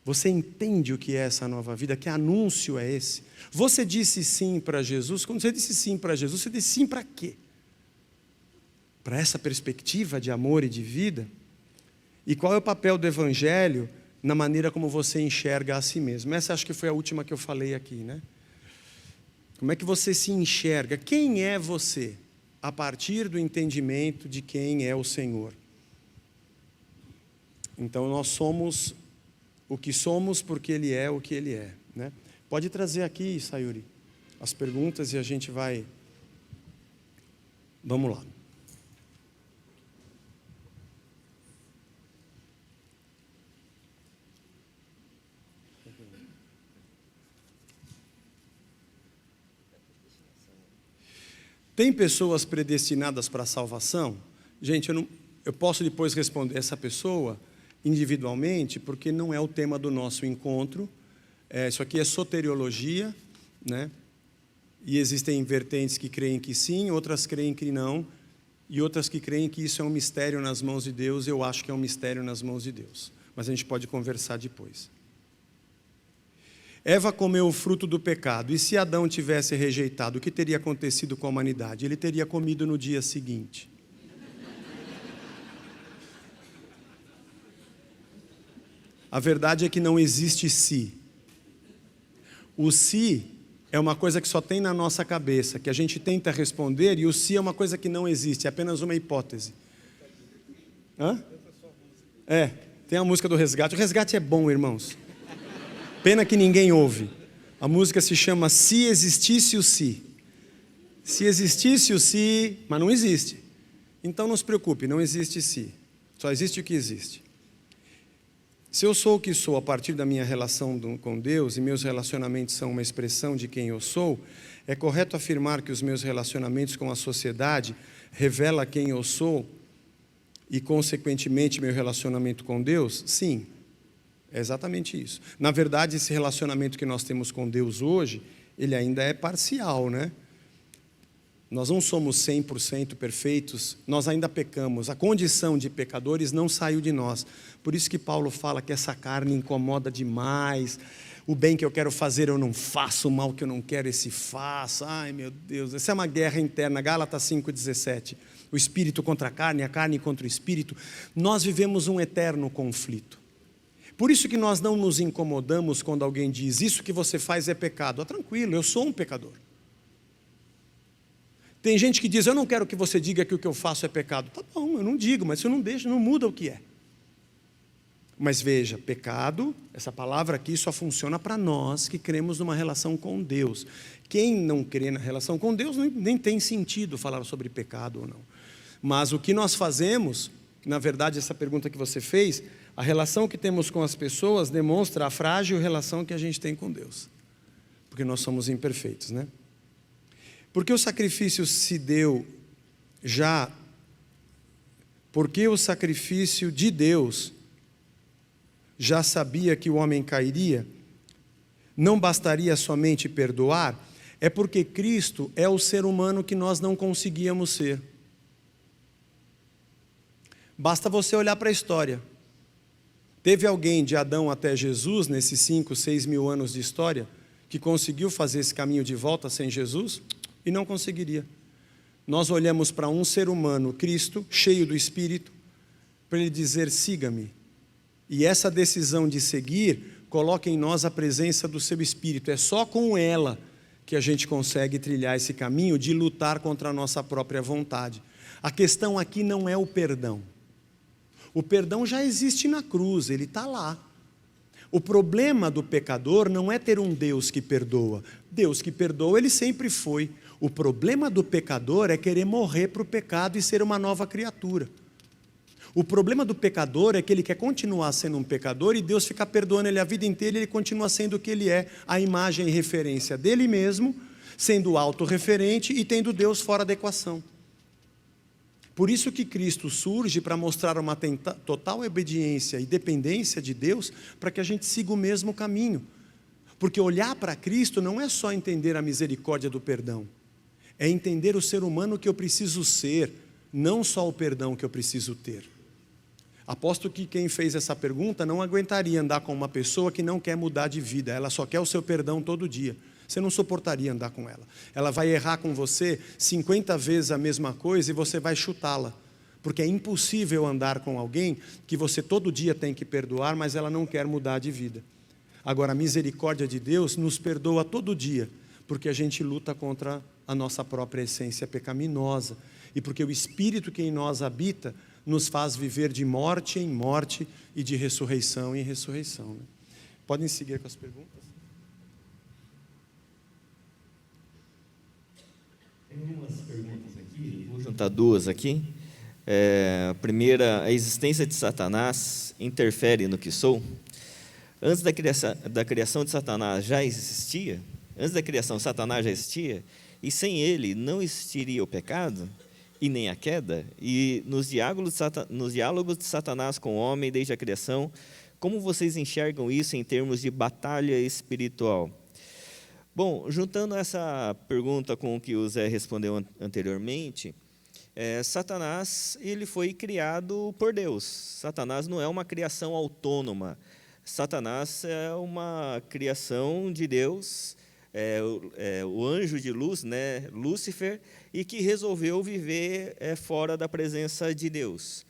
[SPEAKER 1] Você entende o que é essa nova vida? Que anúncio é esse? Você disse sim para Jesus. Quando você disse sim para Jesus, você disse sim para quê? Para essa perspectiva de amor e de vida? E qual é o papel do Evangelho na maneira como você enxerga a si mesmo? Essa acho que foi a última que eu falei aqui, né? Como é que você se enxerga? Quem é você? A partir do entendimento de quem é o Senhor. Então nós somos o que somos porque Ele é o que Ele é, né? Pode trazer aqui, Sayuri, as perguntas e a gente vai... Vamos lá. Tem pessoas predestinadas para a salvação? Gente, eu posso depois responder essa pessoa individualmente, porque não é o tema do nosso encontro. Isso aqui é soteriologia, né? E existem vertentes que creem que sim, outras creem que não, e outras que creem que isso é um mistério nas mãos de Deus. Eu acho que é um mistério nas mãos de Deus, mas a gente pode conversar depois. Eva comeu o fruto do pecado, e se Adão tivesse rejeitado, o que teria acontecido com a humanidade? Ele teria comido no dia seguinte. A verdade é que não existe se. O se é uma coisa que só tem na nossa cabeça, que a gente tenta responder, e o se é uma coisa que não existe, é apenas uma hipótese. Hã? Tem a música do Resgate. O Resgate é bom, irmãos. Pena que ninguém ouve. A música se chama Se Existisse o Si. Se existisse o si, mas não existe. Então não se preocupe, não existe si. Só existe o que existe. Se eu sou o que sou a partir da minha relação com Deus, e meus relacionamentos são uma expressão de quem eu sou, é correto afirmar que os meus relacionamentos com a sociedade revelam quem eu sou e, consequentemente, meu relacionamento com Deus? Sim. É exatamente isso. Na verdade, esse relacionamento que nós temos com Deus hoje, ele ainda é parcial, né? Nós não somos 100% perfeitos, nós ainda pecamos. A condição de pecadores não saiu de nós. Por isso que Paulo fala que essa carne incomoda demais. O bem que eu quero fazer eu não faço, o mal que eu não quero esse faço. Ai meu Deus, essa é uma guerra interna. Gálatas 5,17. O espírito contra a carne contra o espírito. Nós vivemos um eterno conflito. Por isso que nós não nos incomodamos quando alguém diz: isso que você faz é pecado. Tranquilo, eu sou um pecador. Tem gente que diz: eu não quero que você diga que o que eu faço é pecado. Tá bom, eu não digo, mas isso não deixa, não muda o que é. Mas veja, pecado, essa palavra aqui só funciona para nós que cremos numa relação com Deus. Quem não crê na relação com Deus, nem tem sentido falar sobre pecado ou não. Mas o que nós fazemos, na verdade, essa pergunta que você fez, a relação que temos com as pessoas demonstra a frágil relação que a gente tem com Deus. Porque nós somos imperfeitos, né? Porque o sacrifício se deu já, porque o sacrifício de Deus já sabia que o homem cairia, não bastaria somente perdoar, é porque Cristo é o ser humano que nós não conseguíamos ser. Basta você olhar para a história. Teve alguém de Adão até Jesus, nesses 5, 6 mil anos de história, que conseguiu fazer esse caminho de volta sem Jesus? E não conseguiria. Nós olhamos para um ser humano, Cristo, cheio do Espírito, para ele dizer: siga-me. E essa decisão de seguir coloca em nós a presença do seu Espírito. É só com ela que a gente consegue trilhar esse caminho de lutar contra a nossa própria vontade. A questão aqui não é o perdão. O perdão já existe na cruz, ele está lá. O problema do pecador não é ter um Deus que perdoa. Deus que perdoa, ele sempre foi. O problema do pecador é querer morrer para o pecado e ser uma nova criatura. O problema do pecador é que ele quer continuar sendo um pecador e Deus fica perdoando ele a vida inteira e ele continua sendo o que ele é, a imagem e referência dele mesmo, sendo autorreferente e tendo Deus fora da equação. Por isso que Cristo surge para mostrar uma total obediência e dependência de Deus para que a gente siga o mesmo caminho. Porque olhar para Cristo não é só entender a misericórdia do perdão, é entender o ser humano que eu preciso ser, não só o perdão que eu preciso ter. Aposto que quem fez essa pergunta não aguentaria andar com uma pessoa que não quer mudar de vida, ela só quer o seu perdão todo dia. Você não suportaria andar com ela. Ela vai errar com você 50 vezes a mesma coisa e você vai chutá-la. Porque é impossível andar com alguém que você todo dia tem que perdoar, mas ela não quer mudar de vida. Agora, a misericórdia de Deus nos perdoa todo dia, porque a gente luta contra a nossa própria essência pecaminosa. E porque o Espírito que em nós habita nos faz viver de morte em morte e de ressurreição em ressurreição. Né? Podem seguir com as perguntas?
[SPEAKER 2] Tem algumas perguntas aqui, vou juntar duas aqui. A primeira, a existência de Satanás interfere no que sou? Antes da criação de Satanás já existia? Antes da criação, Satanás já existia? E sem ele não existiria o pecado? E nem a queda? E nos diálogos de Satanás com o homem desde a criação, como vocês enxergam isso em termos de batalha espiritual? Bom, juntando essa pergunta com o que o Zé respondeu anteriormente, Satanás ele foi criado por Deus. Satanás não é uma criação autônoma. Satanás é uma criação de Deus, o anjo de luz, né, Lúcifer, e que resolveu viver fora da presença de Deus.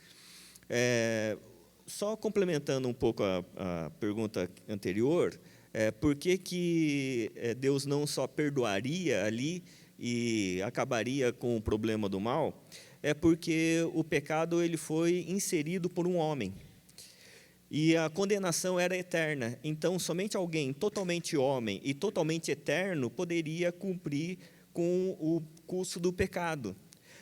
[SPEAKER 2] Só complementando um pouco a pergunta anterior, por que Deus não só perdoaria ali e acabaria com o problema do mal? É porque o pecado ele foi inserido por um homem. E a condenação era eterna. Então, somente alguém totalmente homem e totalmente eterno poderia cumprir com o custo do pecado.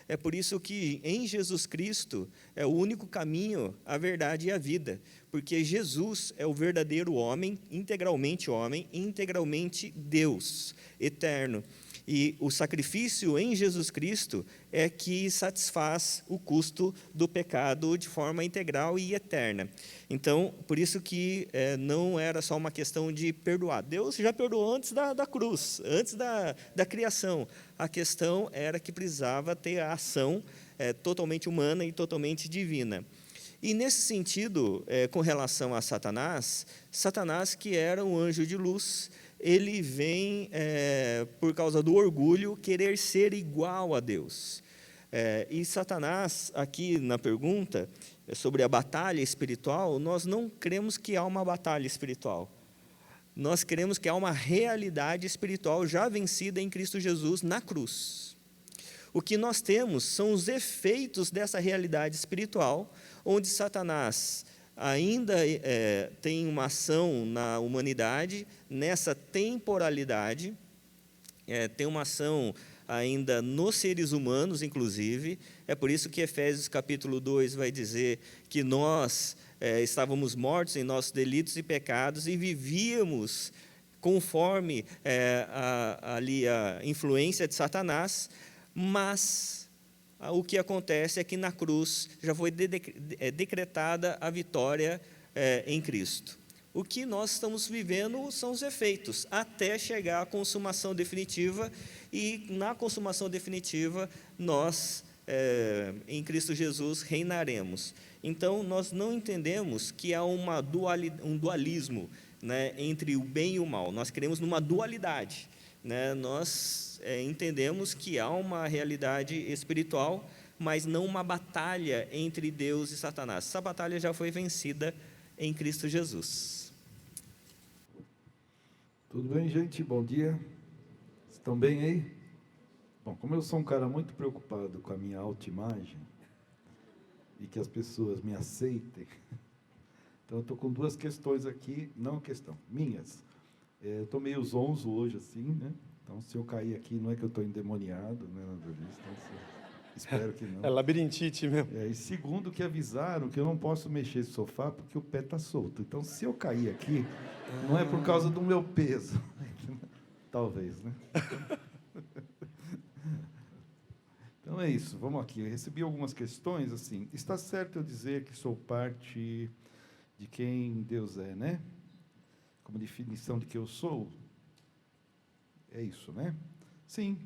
[SPEAKER 2] É por isso que em Jesus Cristo é o único caminho, a verdade e a vida. Porque Jesus é o verdadeiro homem, integralmente Deus, eterno. E o sacrifício em Jesus Cristo é que satisfaz o custo do pecado de forma integral e eterna. Então, por isso que não era só uma questão de perdoar. Deus já perdoou antes da cruz, antes da criação. A questão era que precisava ter a ação totalmente humana e totalmente divina. E, nesse sentido, com relação a Satanás, Satanás, que era um anjo de luz, ele vem, por causa do orgulho, querer ser igual a Deus. E Satanás, aqui na pergunta, sobre a batalha espiritual, nós não cremos que há uma batalha espiritual. Nós cremos que há uma realidade espiritual já vencida em Cristo Jesus na cruz. O que nós temos são os efeitos dessa realidade espiritual, onde Satanás ainda tem uma ação na humanidade, nessa temporalidade, tem uma ação ainda nos seres humanos, inclusive. É por isso que Efésios capítulo 2 vai dizer que nós estávamos mortos em nossos delitos e pecados e vivíamos conforme ali a influência de Satanás, mas o que acontece é que na cruz já foi decretada a vitória em Cristo. O que nós estamos vivendo são os efeitos, até chegar à consumação definitiva, e na consumação definitiva nós, em Cristo Jesus, reinaremos. Então, nós não entendemos que há um dualismo, né, entre o bem e o mal. Nós cremos numa dualidade, né? Nós entendemos que há uma realidade espiritual, mas não uma batalha entre Deus e Satanás. Essa batalha já foi vencida em Cristo Jesus.
[SPEAKER 3] Tudo bem, gente? Bom dia. Estão bem aí? Bom, como eu sou um cara muito preocupado com a minha autoimagem e que as pessoas me aceitem, então eu estou com duas questões aqui, não questão, minhas. Eu estou meio zonzo hoje, assim, né? Então, se eu cair aqui, não é que eu estou endemoniado, né? Espero que não.
[SPEAKER 1] É labirintite mesmo.
[SPEAKER 3] E segundo, que avisaram que eu não posso mexer esse sofá porque o pé está solto. Então, se eu cair aqui, não é por causa do meu peso. Talvez, né? Então é isso, vamos aqui. Eu recebi algumas questões, assim. Está certo eu dizer que sou parte de quem Deus é, né? Como definição de que eu sou? É isso, né? Sim.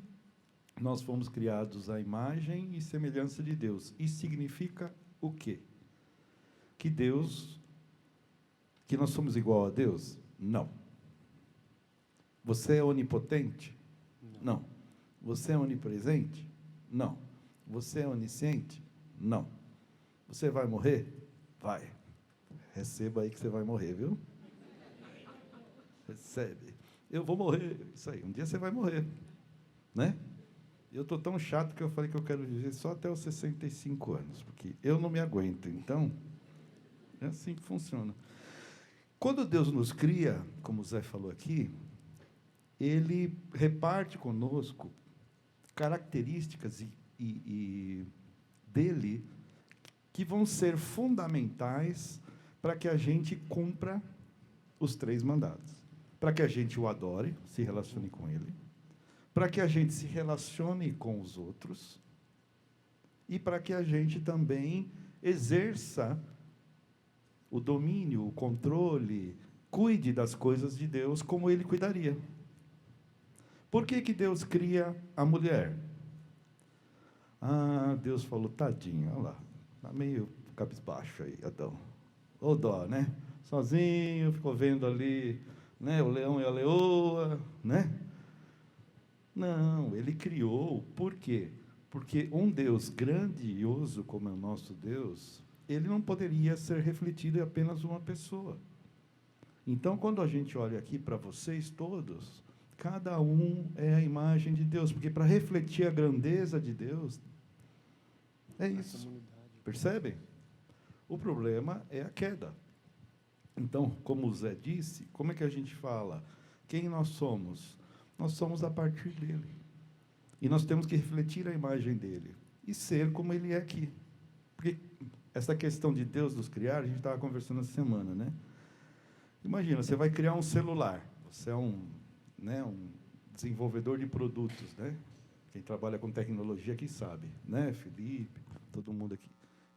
[SPEAKER 3] Nós fomos criados à imagem e semelhança de Deus. Isso significa o quê? Que nós somos igual a Deus? Não. Você é onipotente? Não. Você é onipresente? Não. Você é onisciente? Não. Você vai morrer? Vai. Receba aí que você vai morrer, viu? Recebe. Eu vou morrer. Isso aí, um dia você vai morrer. Né? Eu estou tão chato que eu falei que eu quero viver só até os 65 anos, porque eu não me aguento. Então, é assim que funciona. Quando Deus nos cria, como o Zé falou aqui, Ele reparte conosco características dele que vão ser fundamentais para que a gente cumpra os 3 mandados. Para que a gente o adore, se relacione com Ele, para que a gente se relacione com os outros e para que a gente também exerça o domínio, o controle, cuide das coisas de Deus como Ele cuidaria. Por que Deus cria a mulher? Deus falou, tadinho, olha lá, está meio cabisbaixo aí, Adão. Ô dó, né? Sozinho, ficou vendo ali, né, o leão e a leoa, né? Não, Ele criou, por quê? Porque um Deus grandioso como é o nosso Deus, Ele não poderia ser refletido em apenas uma pessoa. Então, quando a gente olha aqui para vocês todos, cada um é a imagem de Deus, porque para refletir a grandeza de Deus, é isso. Percebem? O problema é a queda. Então, como o Zé disse, como é que a gente fala? Quem nós somos? Nós somos a partir dele. E nós temos que refletir a imagem dele e ser como ele é aqui. Porque essa questão de Deus nos criar, a gente estava conversando essa semana, né? Imagina, você vai criar um celular. Você é um desenvolvedor de produtos, né? Quem trabalha com tecnologia aqui sabe, né? Felipe, todo mundo aqui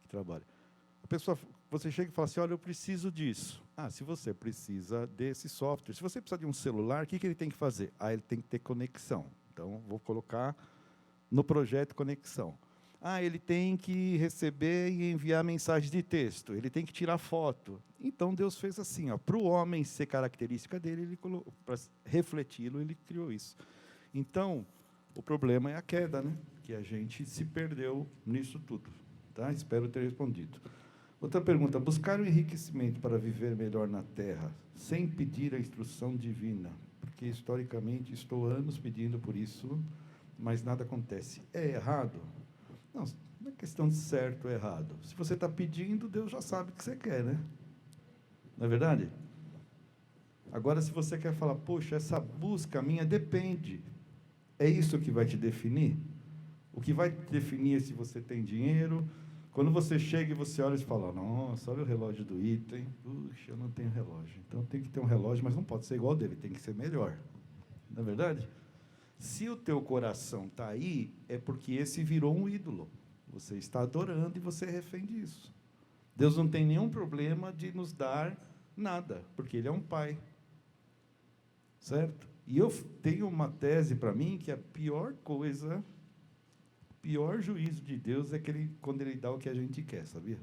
[SPEAKER 3] que trabalha. A pessoa, você chega e fala assim, olha, eu preciso disso. Se você precisa desse software, se você precisa de um celular, o que ele tem que fazer? Ele tem que ter conexão. Então, vou colocar no projeto conexão. ele tem que receber e enviar mensagens de texto, ele tem que tirar foto. Então, Deus fez assim, para o homem ser característica dele, ele colocou, para refleti-lo, ele criou isso. Então, o problema é a queda, né? Que a gente se perdeu nisso tudo. Tá? Espero ter respondido. Outra pergunta: buscar o enriquecimento para viver melhor na Terra, sem pedir a instrução divina, porque historicamente estou anos pedindo por isso, mas nada acontece. É errado? Não é questão de certo ou errado. Se você está pedindo, Deus já sabe o que você quer, né? Não é verdade? Agora, se você quer falar, poxa, essa busca minha depende, é isso que vai te definir? O que vai te definir é se você tem dinheiro. Quando você chega e você olha e fala, nossa, olha o relógio do item, puxa, eu não tenho relógio. Então, eu tenho que ter um relógio, mas não pode ser igual ao dele, tem que ser melhor. Não é verdade? Se o teu coração está aí, é porque esse virou um ídolo. Você está adorando e você é refém disso. Deus não tem nenhum problema de nos dar nada, porque Ele é um Pai. Certo? E eu tenho uma tese para mim que a pior coisa, o pior juízo de Deus é quando Ele dá o que a gente quer, sabia?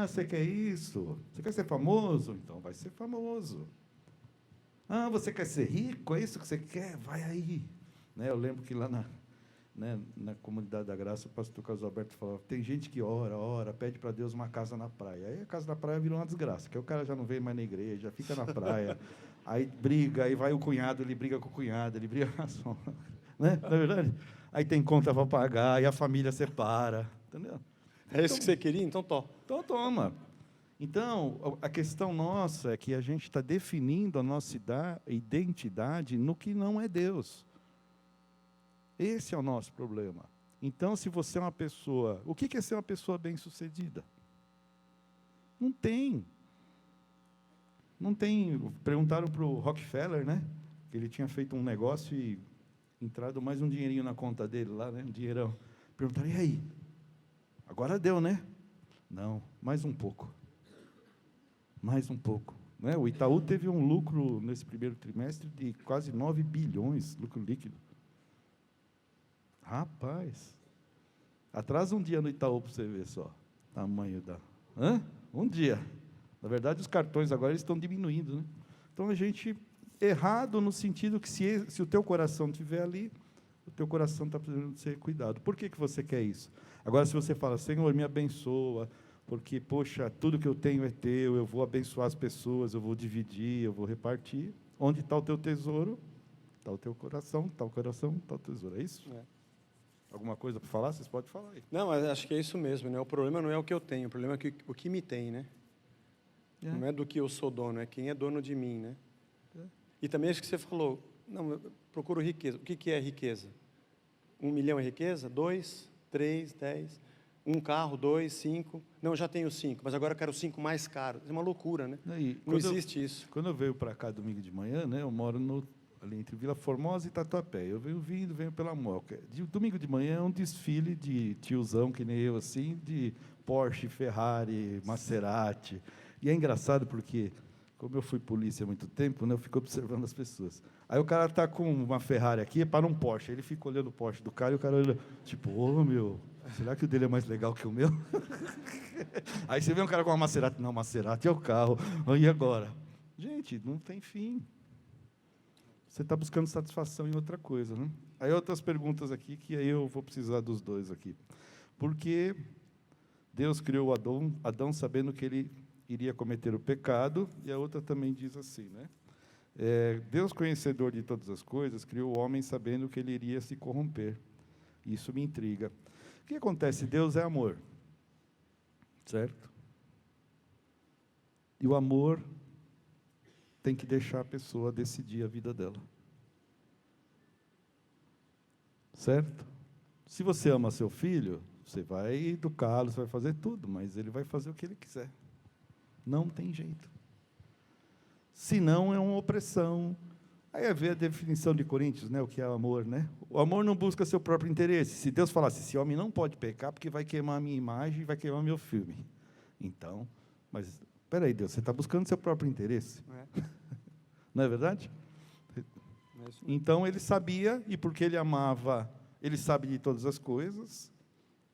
[SPEAKER 3] Você quer isso? Você quer ser famoso? Então vai ser famoso. Você quer ser rico? É isso que você quer? Vai aí. Né? Eu lembro que lá na Comunidade da Graça, o pastor Carlos Alberto falava, tem gente que ora, pede para Deus uma casa na praia. Aí a casa na praia virou uma desgraça, porque o cara já não vem mais na igreja, fica na praia, aí briga, aí vai o cunhado, ele briga com o cunhado, ele briga com a sogra. Né? Não é verdade? Aí tem conta para pagar, e a família separa. Entendeu?
[SPEAKER 1] É isso que você queria? Então
[SPEAKER 3] Então toma. Então, a questão nossa é que a gente está definindo a nossa identidade no que não é Deus. Esse é o nosso problema. Então, se você é uma pessoa... O que é ser uma pessoa bem-sucedida? Não tem. Não tem. Perguntaram para o Rockefeller, né? Que ele tinha feito um negócio e entrado mais um dinheirinho na conta dele lá, né? Um dinheirão. Perguntaram, e aí? Agora deu, né? Não, mais um pouco. Mais um pouco. Né? O Itaú teve um lucro nesse primeiro trimestre de quase 9 bilhões, lucro líquido. Rapaz, atrasa um dia no Itaú para você ver só. Tamanho da... Um dia. Na verdade, os cartões agora estão diminuindo. Né? Então, a gente... Errado no sentido que se o teu coração estiver ali, o teu coração está precisando ser cuidado. Por que você quer isso? Agora, se você fala, Senhor, me abençoa, porque, poxa, tudo que eu tenho é teu, eu vou abençoar as pessoas, eu vou dividir, eu vou repartir. Onde está o teu tesouro? Está o teu coração, está o coração, está o tesouro. É isso? Alguma coisa para falar? Vocês podem falar aí.
[SPEAKER 1] Não, mas acho que é isso mesmo, né? O problema não é o que eu tenho, o problema é o que me tem, né? Não é do que eu sou dono, é quem é dono de mim, né? E também acho que você falou, não, eu procuro riqueza. O que é riqueza? 1 milhão é riqueza? 2, 3, 10... Um carro, 2, 5. Não, já tenho 5, mas agora eu quero 5 mais caros. É uma loucura, né? Não existe isso.
[SPEAKER 3] Quando eu venho para cá domingo de manhã, né, eu moro ali entre Vila Formosa e Tatuapé. Eu venho pela Moca. Domingo de manhã é um desfile de tiozão, que nem eu, assim, de Porsche, Ferrari, Maserati. E é engraçado porque, como eu fui polícia há muito tempo, né, eu fico observando as pessoas. Aí o cara está com uma Ferrari aqui, para um Porsche. Ele fica olhando o Porsche do cara e o cara olha, tipo, meu... Será que o dele é mais legal que o meu? Aí você vê um cara com uma Maserati. Não, Maserati é o carro. E agora? Gente, não tem fim. Você está buscando satisfação em outra coisa. Né? Aí outras perguntas aqui, que aí eu vou precisar dos dois aqui. Por que Deus criou Adão sabendo que ele iria cometer o pecado? E a outra também diz assim, né? Deus, conhecedor de todas as coisas, criou o homem sabendo que ele iria se corromper. Isso me intriga. O que acontece? Deus é amor, certo? E o amor tem que deixar a pessoa decidir a vida dela. Certo? Se você ama seu filho, você vai educá-lo, você vai fazer tudo, mas ele vai fazer o que ele quiser. Não tem jeito. Senão é uma opressão. Aí vê a definição de Coríntios, né, o que é amor, né? O amor não busca seu próprio interesse. Se Deus falasse, esse homem não pode pecar porque vai queimar a minha imagem e vai queimar meu filme. Então, mas, espera aí, Deus, você está buscando seu próprio interesse? Não é verdade? Então, ele sabia, e porque ele amava, ele sabe de todas as coisas,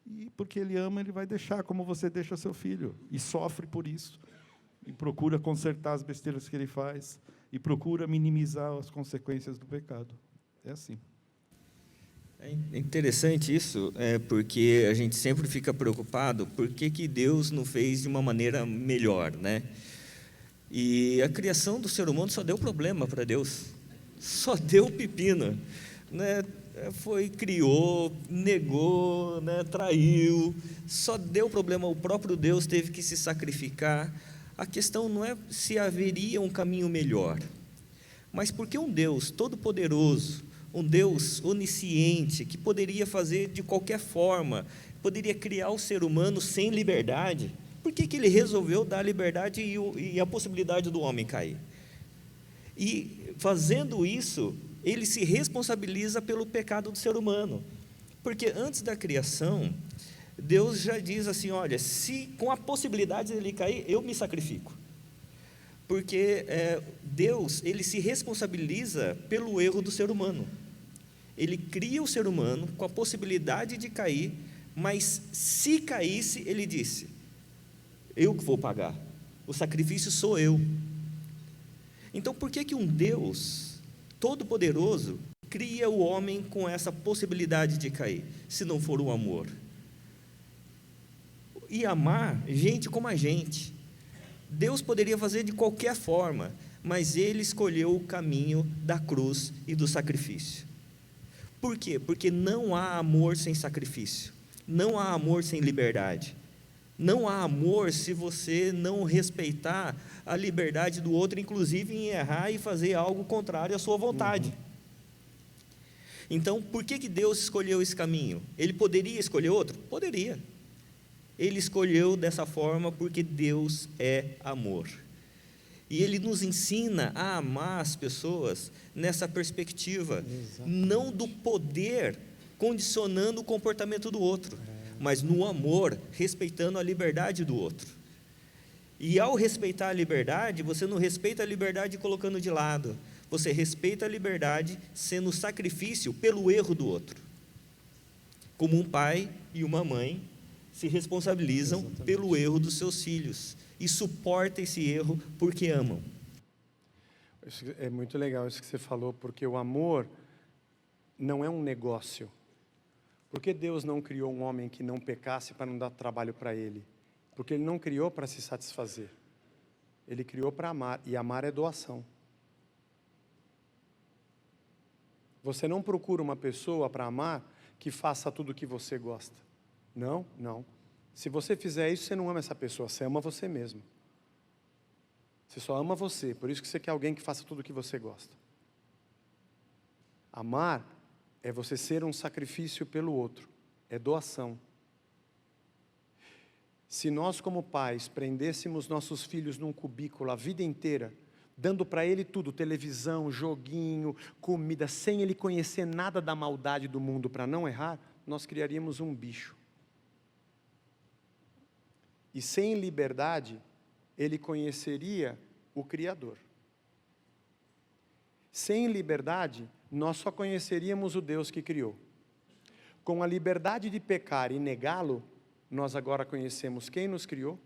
[SPEAKER 3] E porque Ele ama, Ele vai deixar como você deixa seu filho. E sofre por isso. E procura consertar as besteiras que ele faz. E procura minimizar as consequências do pecado. É assim.
[SPEAKER 2] É interessante isso, porque a gente sempre fica preocupado por que Deus não fez de uma maneira melhor, né? E a criação do ser humano só deu problema para Deus, só deu pepino, né? Criou, negou, né? Traiu, só deu problema. O próprio Deus teve que se sacrificar. A questão não é se haveria um caminho melhor, mas porque um Deus todo-poderoso, um Deus onisciente, que poderia fazer de qualquer forma, poderia criar o ser humano sem liberdade, por que Ele resolveu dar a liberdade e a possibilidade do homem cair? E, fazendo isso, Ele se responsabiliza pelo pecado do ser humano, porque antes da criação, Deus já diz assim, olha, se com a possibilidade de ele cair, eu me sacrifico. Porque Deus, Ele se responsabiliza pelo erro do ser humano. Ele cria o ser humano com a possibilidade de cair, mas se caísse, Ele disse, eu que vou pagar, o sacrifício sou eu. Então, por que um Deus todo-poderoso cria o homem com essa possibilidade de cair, se não for o amor? E amar gente como a gente. Deus poderia fazer de qualquer forma, mas Ele escolheu o caminho da cruz e do sacrifício. Por quê? Porque não há amor sem sacrifício, não há amor sem liberdade, não há amor se você não respeitar a liberdade do outro, inclusive em errar e fazer algo contrário à sua vontade. Então, por que Deus escolheu esse caminho? Ele poderia escolher outro? Poderia. Ele escolheu dessa forma porque Deus é amor. E Ele nos ensina a amar as pessoas nessa perspectiva, não do poder condicionando o comportamento do outro, mas no amor, respeitando a liberdade do outro. E ao respeitar a liberdade, você não respeita a liberdade colocando de lado, você respeita a liberdade sendo sacrifício pelo erro do outro. Como um pai e uma mãe se responsabilizam pelo erro dos seus filhos e suportam esse erro porque amam.
[SPEAKER 1] É muito legal isso que você falou, porque o amor não é um negócio. Por que Deus não criou um homem que não pecasse para não dar trabalho para ele? Porque Ele não criou para se satisfazer. Ele criou para amar, e amar é doação. Você não procura uma pessoa para amar que faça tudo o que você gosta. Não, não. Se você fizer isso, você não ama essa pessoa, você ama você mesmo. Você só ama você, por isso que você quer alguém que faça tudo o que você gosta. Amar é você ser um sacrifício pelo outro, é doação. Se nós como pais prendêssemos nossos filhos num cubículo a vida inteira, dando para ele tudo, televisão, joguinho, comida, sem ele conhecer nada da maldade do mundo para não errar, nós criaríamos um bicho. E sem liberdade, ele conheceria o Criador. Sem liberdade, nós só conheceríamos o Deus que criou. Com a liberdade de pecar e negá-lo, nós agora conhecemos quem nos criou,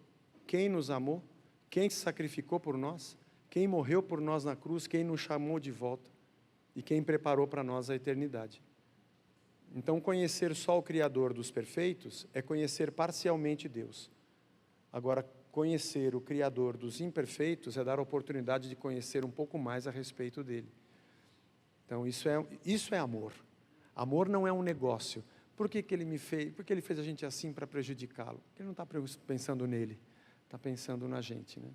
[SPEAKER 1] quem nos amou, quem se sacrificou por nós, quem morreu por nós na cruz, quem nos chamou de volta e quem preparou para nós a eternidade. Então, conhecer só o Criador dos perfeitos é conhecer parcialmente Deus. Agora, conhecer o Criador dos imperfeitos é dar a oportunidade de conhecer um pouco mais a respeito dele. Então, isso é amor. Amor não é um negócio. Por que ele me fez? Por que ele fez a gente assim para prejudicá-lo? Porque ele não está pensando nele, está pensando na gente, né?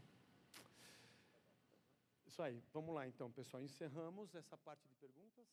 [SPEAKER 1] Isso aí. Vamos lá, então, pessoal. Encerramos essa parte de perguntas.